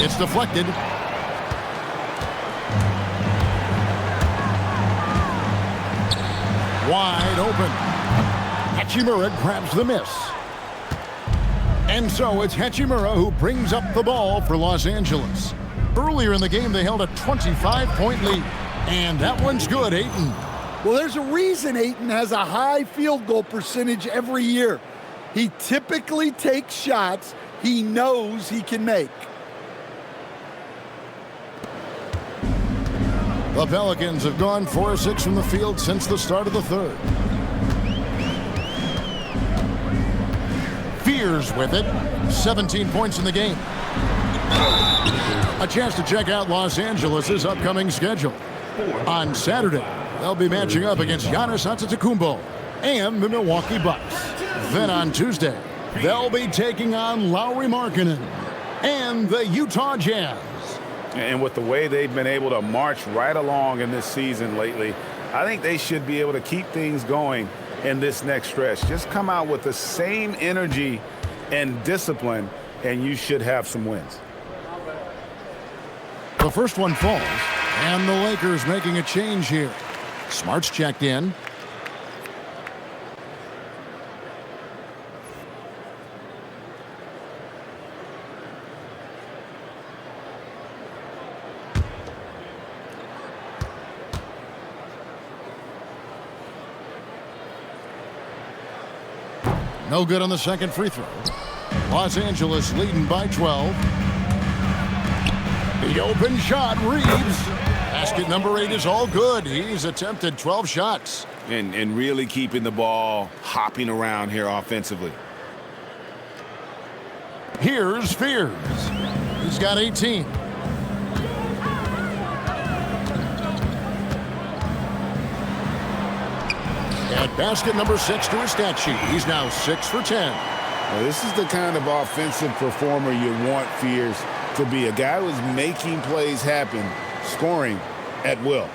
It's deflected. Wide open. Hachimura grabs the miss. And so it's Hachimura who brings up the ball for Los Angeles. Earlier in the game, they held a 25-point lead. And that one's good, Ayton. Well, there's a reason Ayton has a high field goal percentage every year. He typically takes shots he knows he can make. The Pelicans have gone 4-6 from the field since the start of the third. Fears with it. 17 points in the game. A chance to check out Los Angeles' upcoming schedule. On Saturday, they'll be matching up against Giannis Antetokounmpo and the Milwaukee Bucks. Then on Tuesday, they'll be taking on Lauri Markkanen and the Utah Jazz. And with the way they've been able to march right along in this season lately, I think they should be able to keep things going in this next stretch. Just come out with the same energy and discipline, and you should have some wins. The first one falls, and the Lakers making a change here. Smart's checked in. No good on the second free throw. Los Angeles leading by 12. The open shot, Reeves. Basket number 8 is all good. He's attempted 12 shots. And really keeping the ball hopping around here offensively. Here's Fears. He's got 18. At basket number 6 to his stat sheet. He's now 6 for 10. Now, this is the kind of offensive performer you want Fears to be. A guy who's making plays happen, scoring at will.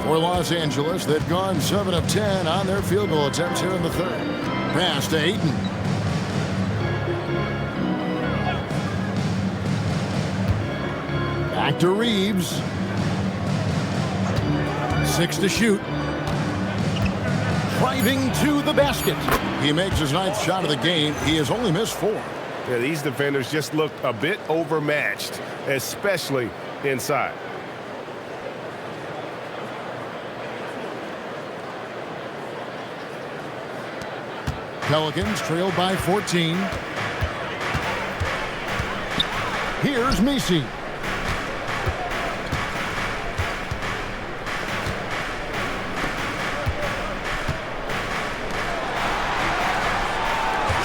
For Los Angeles, they've gone 7 of 10 on their field goal attempts here in the third. Pass to Ayton. Back to Reeves. 6 to shoot. Driving to the basket. He makes his 9th shot of the game. He has only missed 4. Yeah, these defenders just look a bit overmatched, especially inside. Pelicans trail by 14. Here's Messi.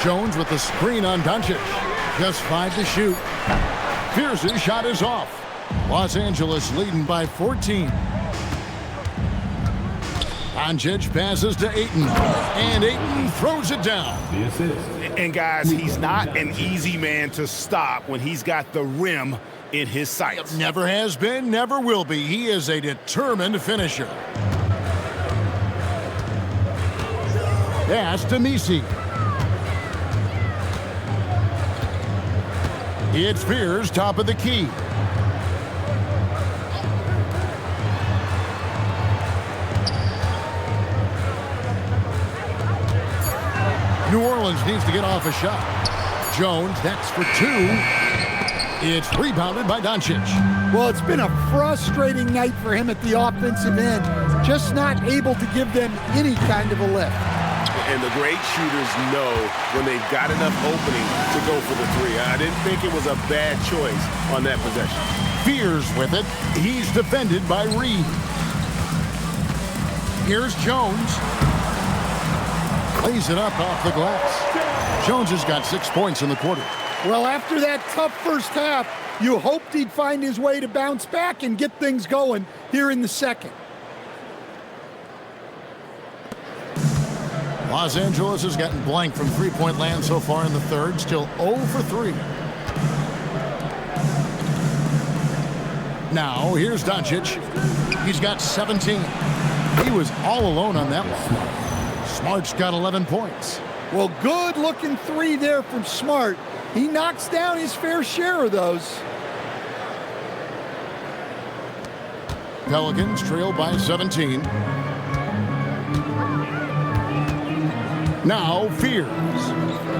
Jones with the screen on Dončić. Just 5 to shoot. Pierce's shot is off. Los Angeles leading by 14. Dončić passes to Ayton. And Ayton throws it down. And guys, he's not an easy man to stop when he's got the rim in his sights. Never has been, never will be. He is a determined finisher. Pass to Messi. It's Spears, top of the key. New Orleans needs to get off a shot. Jones, that's for 2. It's rebounded by Dončić. Well, it's been a frustrating night for him at the offensive end. Just not able to give them any kind of a lift. And the great shooters know when they've got enough opening to go for the 3. I didn't think it was a bad choice on that possession. Spears with it. He's defended by Reed. Here's Jones. Lays it up off the glass. Jones has got 6 points in the quarter. Well, after that tough first half, you hoped he'd find his way to bounce back and get things going here in the second. Los Angeles has gotten blank from three-point land so far in the third. Still 0 for 3. Now, here's Dončić. He's got 17. He was all alone on that one. Smart's got 11 points. Well, good-looking 3 there from Smart. He knocks down his fair share of those. Pelicans trail by 17. Now, Fears.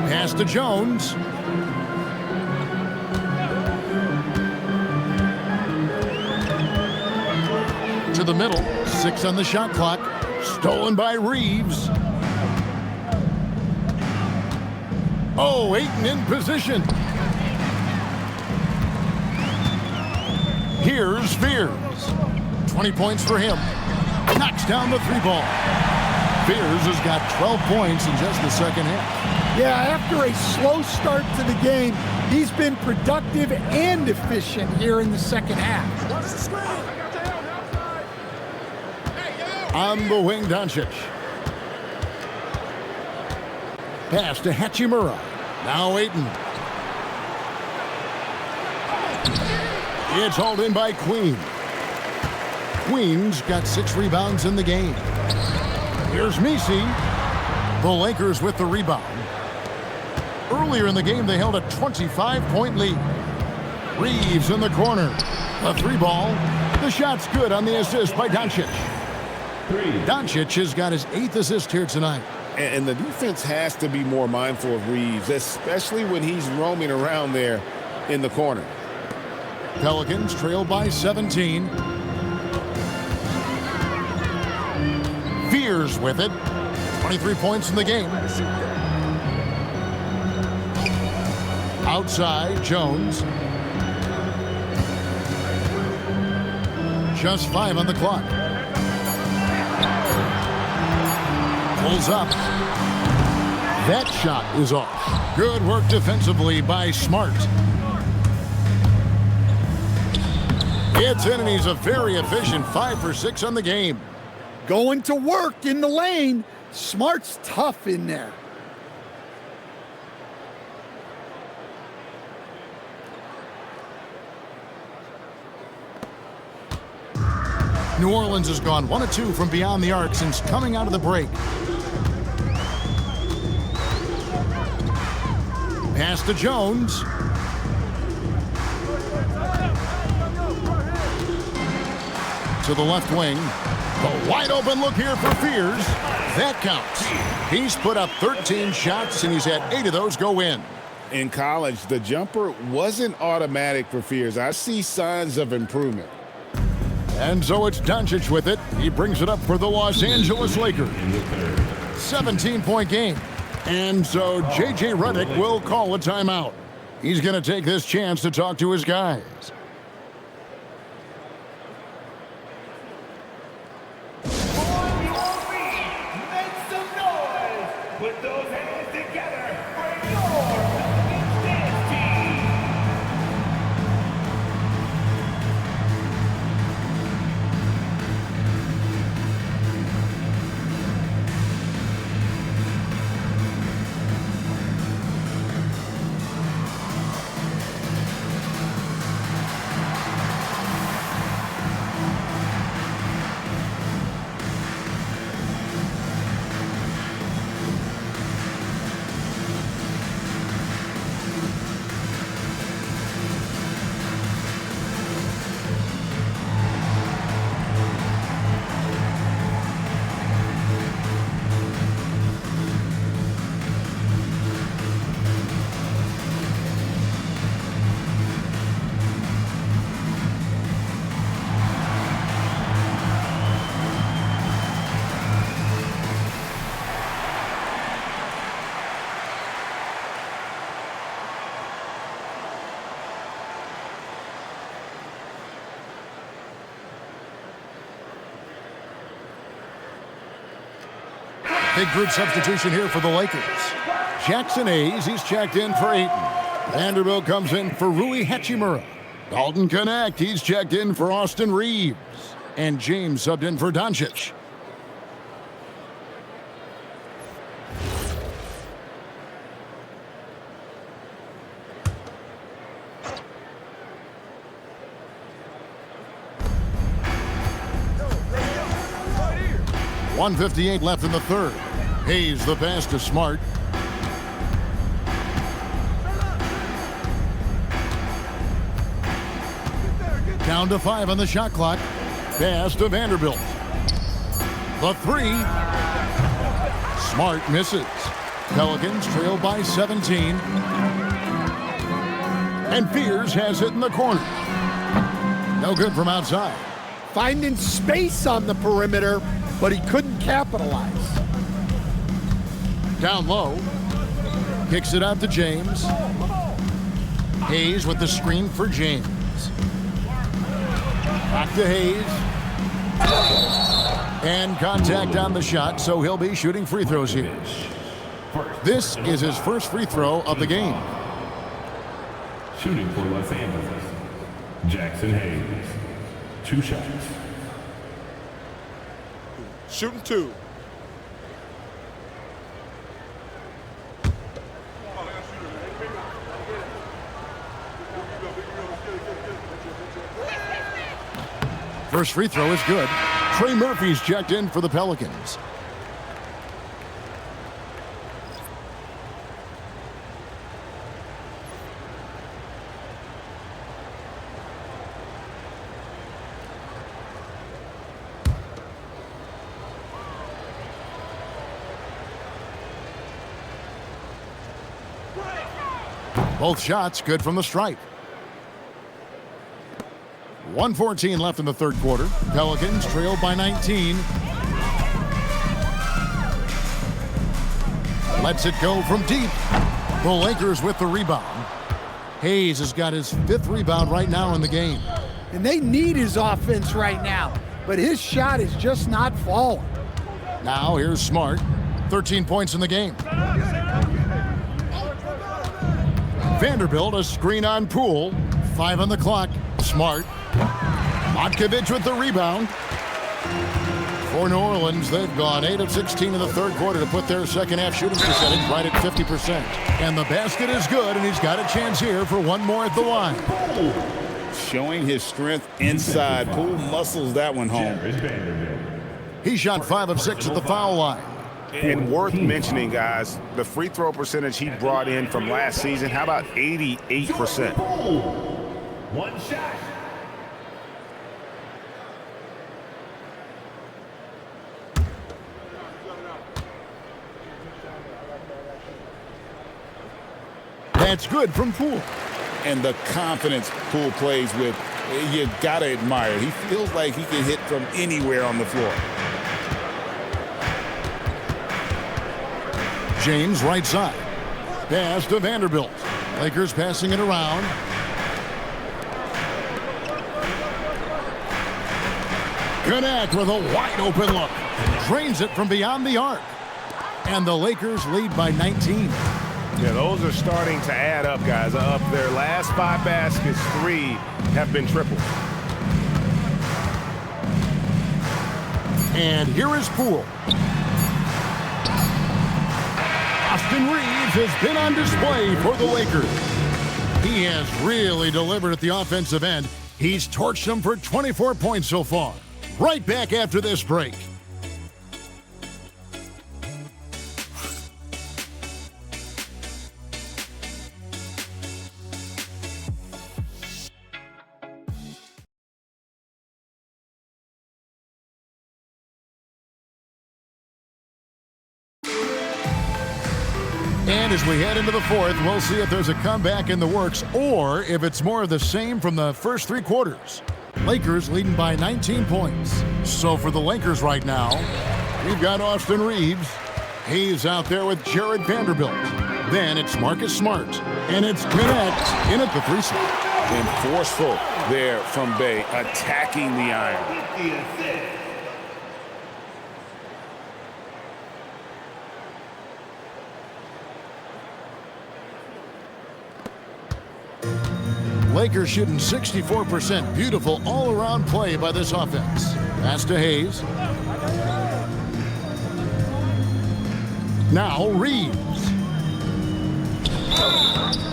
Pass to Jones. To the middle. 6 on the shot clock. Stolen by Reeves. Oh, Ayton in position. Here's Fears. 20 points for him. Knocks down the 3-ball. Fears has got 12 points in just the second half. Yeah, after a slow start to the game, he's been productive and efficient here in the second half. On the wing, Dončić. Pass to Hachimura. Now Ayton. It's hauled in by Queen. Queen's got 6 rebounds in the game. Here's Messi. The Lakers with the rebound. Earlier in the game, they held a 25-point lead. Reeves in the corner. A 3-ball. The shot's good on the assist by Dončić. Dončić has got his 8th assist here tonight. And the defense has to be more mindful of Reeves, especially when he's roaming around there in the corner. Pelicans trail by 17. Fears with it. 23 points in the game. Outside, Jones. Just 5 on the clock. Pulls up. That shot is off. Good work defensively by Smart. It's in, and he's a very efficient 5 for 6 on the game. Going to work in the lane. Smart's tough in there. New Orleans has gone 1 of 2 from beyond the arc since coming out of the break. Pass to Jones. To the left wing. The wide open look here for Fears. That counts. He's put up 13 shots, and he's had 8 of those go in. In college, the jumper wasn't automatic for Fears. I see signs of improvement. And so it's Dončić with it. He brings it up for the Los Angeles Lakers. 17-point game. And so J.J. Redick will call a timeout. He's going to take this chance to talk to his guys. Put those hands together for your Pelicans dance team. Big group substitution here for the Lakers. Jackson Hayes, he's checked in for Ayton. Vanderbilt comes in for Rui Hachimura. Dalton Connect, he's checked in for Austin Reeves. And James subbed in for Dončić. .158 left in the third. Hayes the pass to Smart. Down to 5 on the shot clock. Pass to Vanderbilt. The 3. Smart misses. Pelicans trail by 17. And Fears has it in the corner. No good from outside. Finding space on the perimeter, but he couldn't capitalize. Down low. Kicks it out to James. Hayes with the screen for James. Back to Hayes. And contact on the shot, so he'll be shooting free throws here. This is his first free throw of the game. Shooting for Los Angeles, Jackson Hayes. 2 shots. Shooting 2. First free throw is good. Trey Murphy's checked in for the Pelicans. Both shots good from the stripe. 1:14 left in the third quarter. Pelicans trail by 19. Lets it go from deep. The Lakers with the rebound. Hayes has got his 5th rebound right now in the game. And they need his offense right now, but his shot is just not falling. Now here's Smart. 13 points in the game. Vanderbilt, a screen on Poole. 5 on the clock. Smart. Matkovic with the rebound. For New Orleans, they've gone 8 of 16 in the third quarter to put their second half shooting percentage right at 50%. And the basket is good, and he's got a chance here for one more at the line. Showing his strength inside. Poole muscles that one home. He shot 5 of 6 at the foul line. And worth mentioning, guys, the free throw percentage he brought in from last season, how about 88%? One shot. That's good from Poole. And the confidence Poole plays with, you gotta admire. He feels like he can hit from anywhere on the floor. James right side. Pass to Vanderbilt. Lakers passing it around. Connect with a wide open look. Drains it from beyond the arc. And the Lakers lead by 19. Yeah, those are starting to add up, guys. Up their last 5 baskets, 3 have been triple. And here is Poole. Austin Reeves has been on display for the Lakers. He has really delivered at the offensive end. He's torched them for 24 points so far. Right back after this break. And as we head into the fourth, we'll see if there's a comeback in the works or if it's more of the same from the first 3 quarters. Lakers leading by 19 points. So for the Lakers right now, we've got Austin Reeves. He's out there with Jared Vanderbilt. Then it's Marcus Smart. And it's Connect in at the 3 spot. And forceful there from Bay, attacking the iron. Lakers shooting 64%. Beautiful all-around play by this offense. Pass to Hayes. Now Reeves.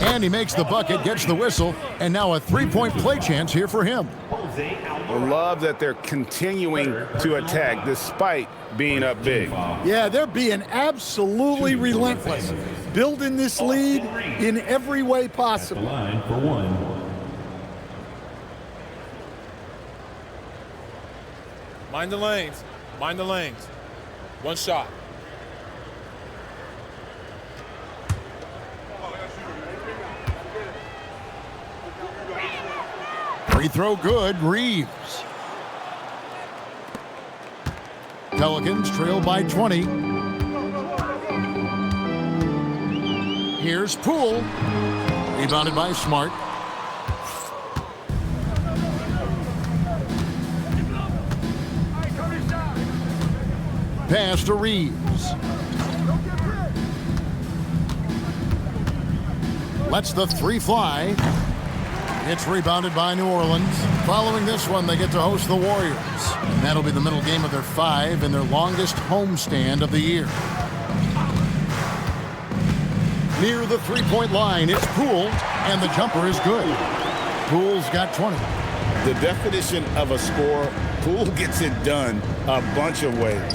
And he makes the bucket, gets the whistle, and now a 3-point play chance here for him. I love that they're continuing to attack despite being up big. Yeah, they're being absolutely relentless, building this lead in every way possible. Line for one. Mind the lanes. Mind the lanes. One shot. Free throw good, Reeves. Pelicans trail by 20. Here's Poole. Rebounded by Smart. Pass to Reeves. Lets the 3 fly. It's rebounded by New Orleans. Following this one, they get to host the Warriors. And that'll be the middle game of their 5 and their longest homestand of the year. Near the 3-point line, it's Poole, and the jumper is good. Poole's got 20. The definition of a score, Poole gets it done a bunch of ways.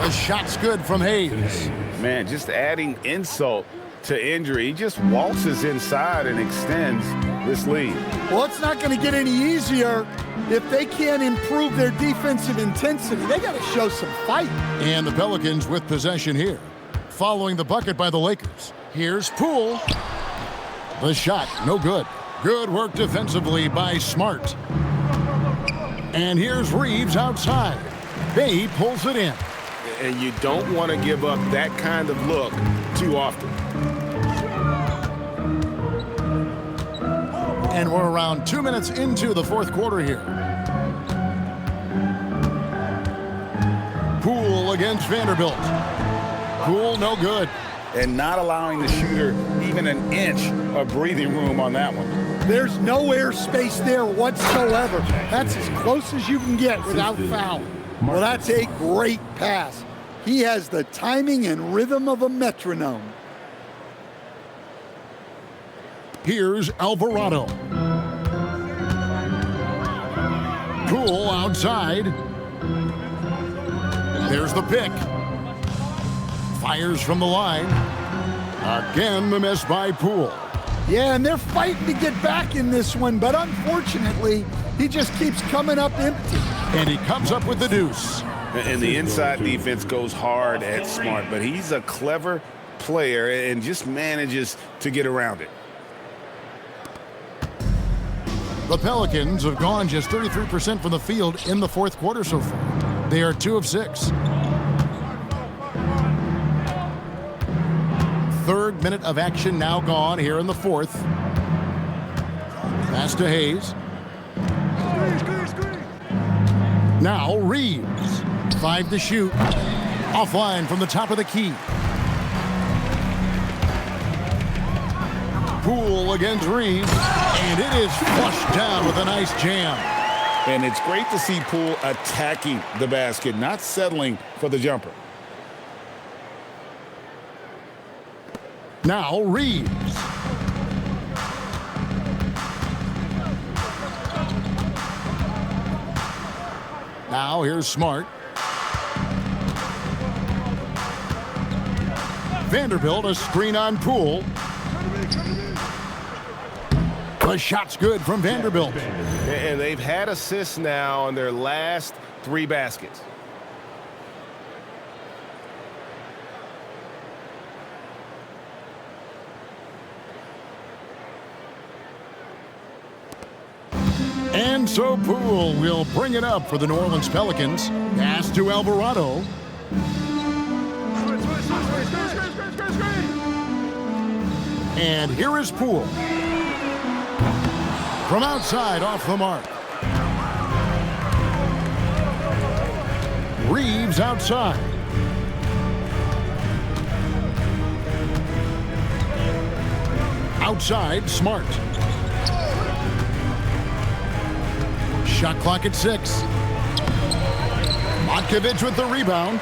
The shot's good from Hayes. Man, just adding insult to injury. He just waltzes inside and extends this lead. Well, it's not going to get any easier if they can't improve their defensive intensity. They got to show some fight. And the Pelicans with possession here. Following the bucket by the Lakers. Here's Poole. The shot, no good. Good work defensively by Smart. And here's Reeves outside. Bay pulls it in. And you don't want to give up that kind of look too often. And we're around 2 minutes into the fourth quarter here. Poole against Vanderbilt. Poole, no good. And not allowing the shooter even an inch of breathing room on that one. There's no air space there whatsoever. That's as close as you can get without foul. Well, that's a great pass. He has the timing and rhythm of a metronome. Here's Alvarado. Poole outside. There's the pick. Fires from the line. Again, the miss by Poole. Yeah, and they're fighting to get back in this one, but unfortunately, he just keeps coming up empty. And he comes up with the deuce. And the inside defense goes hard at Smart, but he's a clever player and just manages to get around it. The Pelicans have gone just 33% from the field in the fourth quarter so far. They are 2 of 6. Third minute of action now gone here in the fourth. Pass to Hayes. Now Reeves. 5 to shoot. Offline from the top of the key. Poole against Reeves. And it is flushed down with a nice jam. And it's great to see Poole attacking the basket, not settling for the jumper. Now Reeves. Now here's Smart. Vanderbilt, a screen on Poole. The shot's good from Vanderbilt. And they've had assists now on their last 3 baskets. And so Poole will bring it up for the New Orleans Pelicans. Pass to Alvarado. And here is Poole. From outside, off the mark. Reeves outside. Outside, Smart. Shot clock at 6. Matkovic with the rebound.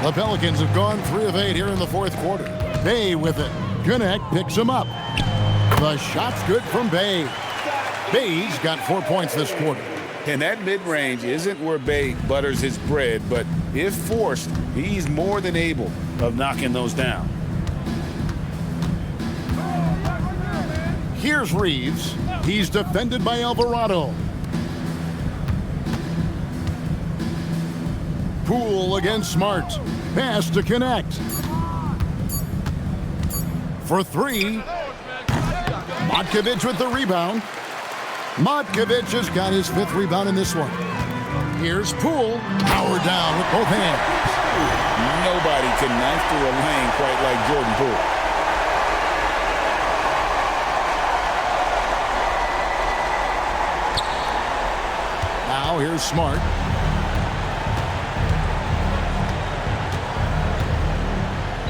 The Pelicans have gone 3 of 8 here in the fourth quarter. Bay with it. Connect picks him up. The shot's good from Bay. Bay's got 4 points this quarter. And that mid-range isn't where Bay butters his bread, but if forced, he's more than able of knocking those down. Here's Reeves. He's defended by Alvarado. Poole against Smart. Pass to connect. For 3. Matkovic with the rebound. Matkovic has got his 5th rebound in this one. Here's Poole. Power down with both hands. Nobody can knife through a lane quite like Jordan Poole. Now here's Smart.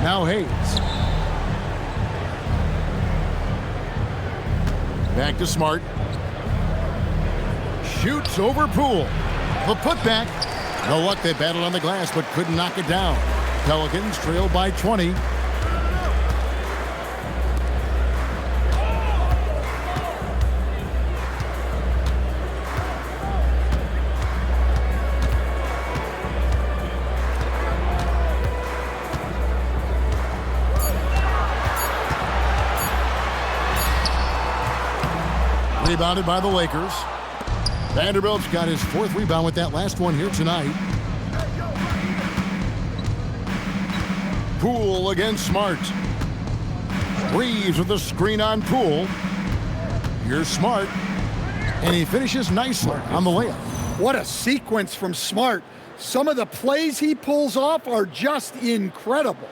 Now Hayes. Back to Smart. Shoots over Poole. The putback. No luck, they battled on the glass but couldn't knock it down. Pelicans trail by 20. Rebounded by the Lakers. Vanderbilt's got his 4th rebound with that last one here tonight. Poole against Smart. Reeves with the screen on Poole. Here's Smart. And he finishes nicely on the layup. What a sequence from Smart. Some of the plays he pulls off are just incredible.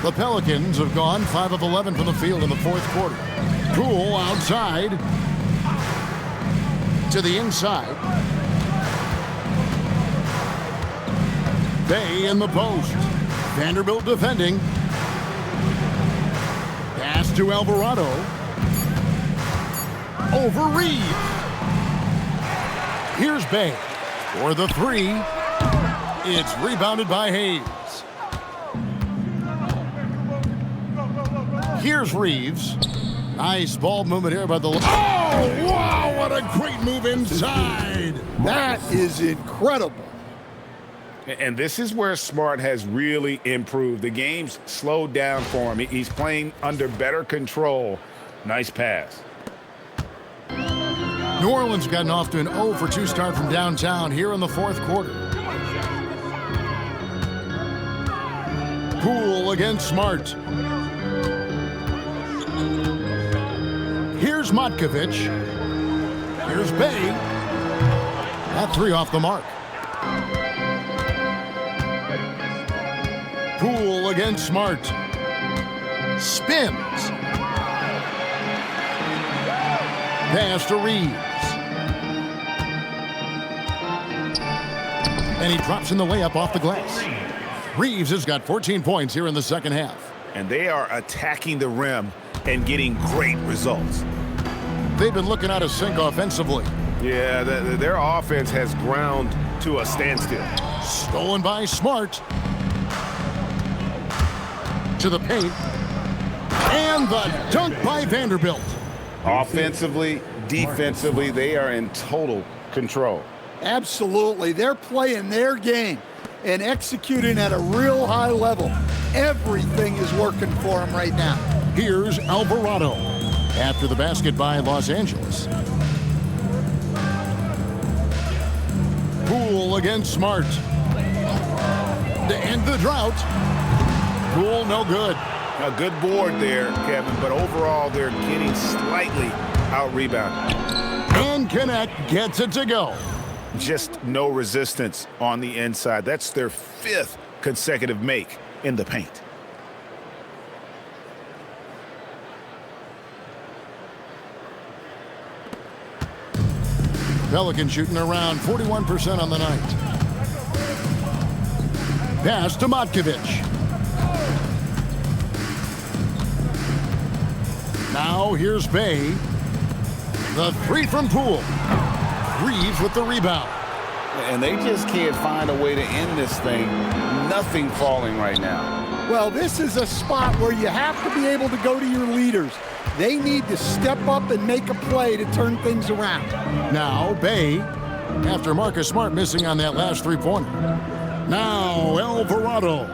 The Pelicans have gone 5 of 11 from the field in the fourth quarter. Poole outside to the inside. Bay in the post. Vanderbilt defending. Pass to Alvarado. Over Reeves. Here's Bay for the 3. It's rebounded by Hayes. Here's Reeves. Nice ball movement here by the... Oh, wow, what a great move inside. That is incredible. And this is where Smart has really improved. The game's slowed down for him. He's playing under better control. Nice pass. New Orleans gotten off to an 0-for-2 start from downtown here in the fourth quarter. Poole against Smart. Here's Matkovic. Here's Bay. That three off the mark. Poole against Smart. Spins. Pass to Reeves. And he drops in the layup off the glass. Reeves has got 14 points here in the second half. And they are attacking the rim and getting great results. They've been looking out of sync offensively. Yeah, their offense has ground to a standstill. Stolen by Smart. To the paint. And the dunk by Vanderbilt. Offensively, defensively, they are in total control. Absolutely. They're playing their game and executing at a real high level. Everything is working for them right now. Here's Alvarado after the basket by Los Angeles. Poole against Smart. To end the drought. Poole no good. A good board there, Kevin, but overall they're getting slightly out-rebounded. And Connect gets it to go. Just no resistance on the inside. That's their 5th consecutive make in the paint. Pelicans shooting around 41% on the night. Pass to Matkovic. Now here's Bay. The three from Poole. Reeves with the rebound. And they just can't find a way to end this thing. Nothing falling right now. Well, this is a spot where you have to be able to go to your leaders. They need to step up and make a play to turn things around. Now Bay, after Marcus Smart missing on that last three-pointer. Now Alvarado.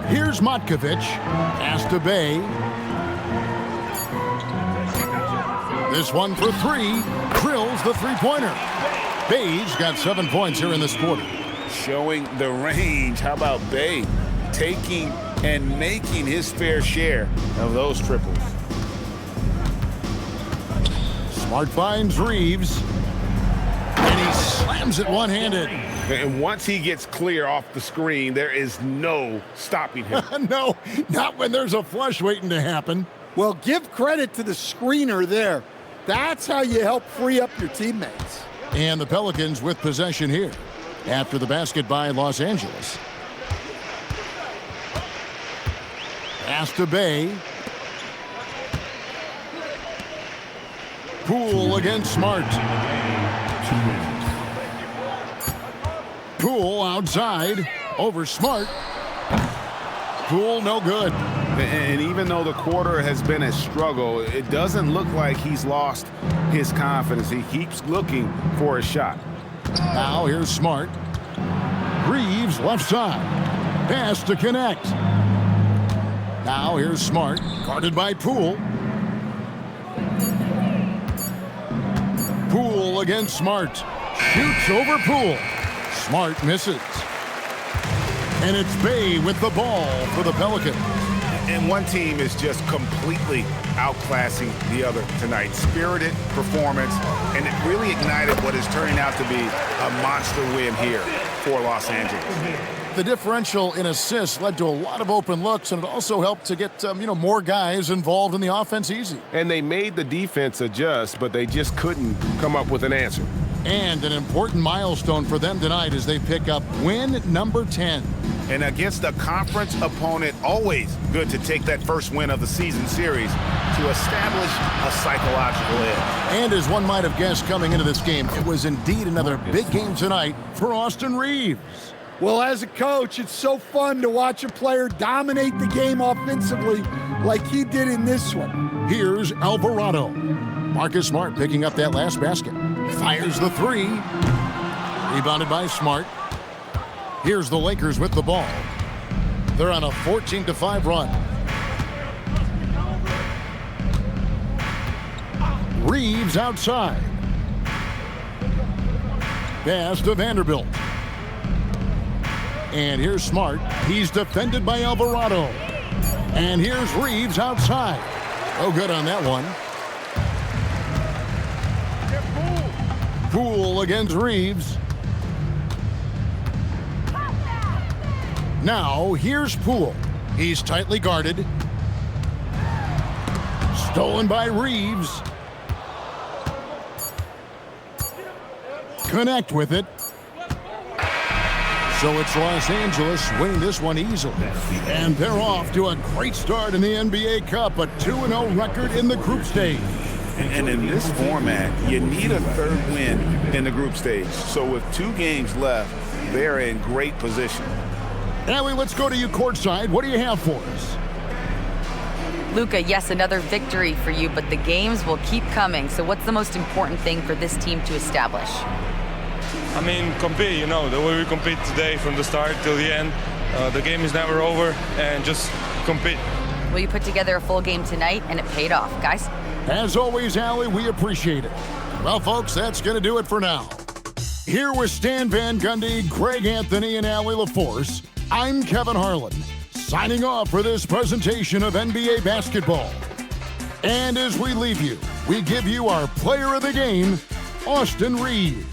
Here's Matkovic. Pass to Bay. This one for three. Drills the three-pointer. Bay's got 7 points here in this quarter. Showing the range. How about Bay taking and making his fair share of those triples? Smart finds Reeves. And he slams it one-handed. And once he gets clear off the screen, there is no stopping him. No, not when there's a flush waiting to happen. Well, give credit to the screener there. That's how you help free up your teammates. And the Pelicans with possession here after the basket by Los Angeles. Pass to Bay. Poole against Smart. Poole outside over Smart. Poole no good. And even though the quarter has been a struggle, it doesn't look like he's lost his confidence. He keeps looking for a shot. Now here's Smart. Reeves left side. Pass to Connect. Now here's Smart, guarded by Poole. Poole against Smart. Shoots over Poole. Smart misses. And it's Bay with the ball for the Pelicans. And one team is just completely outclassing the other tonight. Spirited performance, and it really ignited what is turning out to be a monster win here for Los Angeles. The differential in assists led to a lot of open looks, and it also helped to get more guys involved in the offense easy. And they made the defense adjust, but they just couldn't come up with an answer. And an important milestone for them tonight as they pick up win number 10. And against a conference opponent, always good to take that first win of the season series to establish a psychological edge. And as one might have guessed coming into this game, it was indeed another big game tonight for Austin Reeves. Well, as a coach, it's so fun to watch a player dominate the game offensively like he did in this one. Here's Alvarado. Marcus Smart picking up that last basket. Fires the three. Rebounded by Smart. Here's the Lakers with the ball. They're on a 14-5 run. Reeves outside. Pass to Vanderbilt. And here's Smart. He's defended by Alvarado. And here's Reeves outside. Oh, good on that one. Poole against Reeves. Now, here's Poole. He's tightly guarded. Stolen by Reeves. Connect with it. So it's Los Angeles winning this one easily. And they're off to a great start in the NBA Cup, a 2-0 record in the group stage. And in this format, you need a third win in the group stage. So with 2 games left, they're in great position. Allie, let's go to you courtside. What do you have for us? Luka, yes, another victory for you, but the games will keep coming. So what's the most important thing for this team to establish? I mean, compete, the way we compete today from the start till the end. The game is never over, and just compete. Well, you put together a full game tonight, and it paid off, guys. As always, Allie, we appreciate it. Well, folks, that's going to do it for now. Here with Stan Van Gundy, Greg Anthony, and Allie LaForce, I'm Kevin Harlan, signing off for this presentation of NBA basketball. And as we leave you, we give you our player of the game, Austin Reeves.